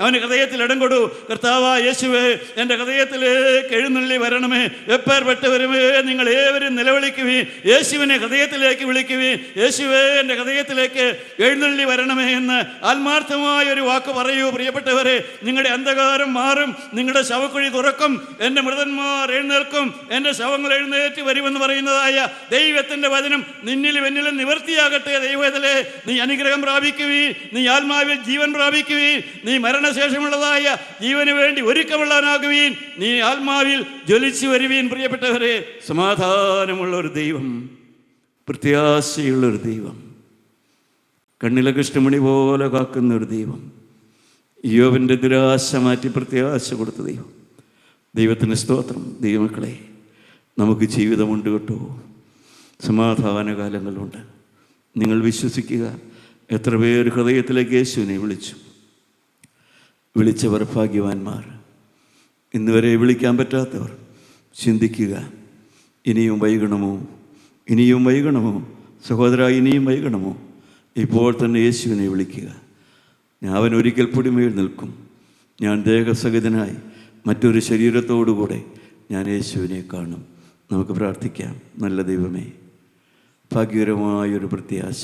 അവന് ഹൃദയത്തിൽ ഇടം കൊടു. കർത്താവാ യേശുവേ, എൻ്റെ ഹൃദയത്തിലേക്ക് എഴുന്നള്ളി വരണമേ. എപ്പേർപ്പെട്ടവരുമേ, നിങ്ങൾ ഏവരും നിലവിളിക്കുവീ. യേശുവിനെ ഹൃദയത്തിലേക്ക് വിളിക്കുവീ. യേശുവേ, എൻ്റെ ഹൃദയത്തിലേക്ക് എഴുന്നള്ളി വരണമേ എന്ന് ആത്മാർത്ഥമായ ഒരു വാക്ക് പറയൂ. പ്രിയപ്പെട്ടവരെ, നിങ്ങളുടെ അന്ധകാരം മാറും, നിങ്ങളുടെ ശവക്കുഴി തുറക്കും, എൻ്റെ മൃതന്മാർ എഴുന്നേൽക്കും, എൻ്റെ ശവങ്ങൾ എഴുന്നേറ്റ് വരുമെന്ന് പറയുന്നതായ ദൈവത്തിൻ്റെ വചനം നിന്നിലും എന്നിലും നിവർത്തിയാകട്ടെ. ദൈവത്തിലെ നീ അനുഗ്രഹം പ്രാപിക്കുവീ, നീ ആത്മാവിൽ ജീവൻ പ്രാപിക്കുവീ, നീ മരണശേഷമുള്ളതായ ജീവന് വേണ്ടി ഒരുക്കമുള്ളവനാകുവീൻ, നീ ആത്മാവിൽ ജ്വലിച്ചു വരുവീൻ. പ്രിയപ്പെട്ടവരെ, സമാധാനമുള്ള ഒരു ദൈവം, പ്രത്യാശയുള്ളൊരു ദൈവം, കണ്ണിലെ കൃഷ്ണമണി പോലെ കാക്കുന്ന ഒരു ദൈവം, യോബിൻ്റെ ദുരാശ മാറ്റി പ്രത്യാശ കൊടുത്ത ദൈവം. ദൈവത്തിന് സ്തോത്രം. ദൈവമക്കളെ, നമുക്ക് ജീവിതമുണ്ട് കേട്ടോ, സമാധാനകാലങ്ങളുണ്ട്. നിങ്ങൾ വിശ്വസിക്കുക. എത്ര പേര് ഹൃദയത്തിലേക്ക് യേശുവിനെ വിളിച്ചവർ ഭാഗ്യവാന്മാർ. ഇന്ന് വരെ വിളിക്കാൻ പറ്റാത്തവർ ചിന്തിക്കുക, ഇനിയും വൈകണമോ, ഇനിയും വൈകണമോ സഹോദര, ഇനിയും വൈകണമോ? ഇപ്പോൾ തന്നെ യേശുവിനെ വിളിക്കുക. അവൻ ഒരിക്കൽ പൊടിമേൽ നിൽക്കും. ഞാൻ ദേഹസഹിതനായി മറ്റൊരു ശരീരത്തോടുകൂടെ ഞാൻ യേശുവിനെ കാണും. നമുക്ക് പ്രാർത്ഥിക്കാം. നല്ല ദൈവമേ, ഭാഗ്യകരമായൊരു പ്രത്യാശ,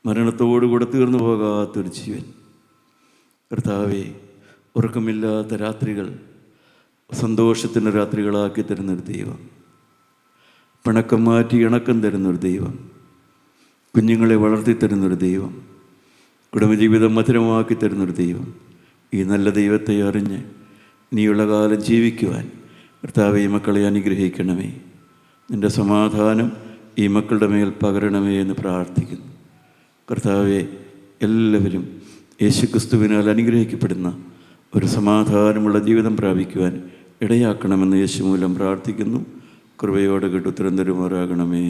മരണത്തോടുകൂടെ തീർന്നു പോകാത്തൊരു ജീവൻ. കർത്താവേ, ഉറക്കമില്ലാത്ത രാത്രികൾ സന്തോഷത്തിൻ്റെ രാത്രികളാക്കി തരുന്നൊരു ദൈവം, പിണക്കം മാറ്റി ഇണക്കം തരുന്നൊരു ദൈവം, കുഞ്ഞുങ്ങളെ വളർത്തിത്തരുന്നൊരു ദൈവം, കുടുംബജീവിതം മധുരമാക്കി തരുന്നൊരു ദൈവം. ഈ നല്ല ദൈവത്തെ അറിഞ്ഞ് ഇനിയുള്ള കാലം ജീവിക്കുവാൻ കർത്താവേ, ഈ മക്കളെ അനുഗ്രഹിക്കണമേ. നിൻ്റെ സമാധാനം ഈ മക്കളുടെ മേൽ പകരണമേ എന്ന് പ്രാർത്ഥിക്കുന്നു. കർത്താവെ, എല്ലാവരും യേശുക്രിസ്തുവിനാൽ അനുഗ്രഹിക്കപ്പെടുന്ന ഒരു സമാധാനമുള്ള ജീവിതം പ്രാപിക്കുവാൻ ഇടയാക്കണമെന്ന് യേശു മൂലം പ്രാർത്ഥിക്കുന്നു. കൃപയോടെ കേട്ട് ഉത്തരം തരുമാറാകണമേ.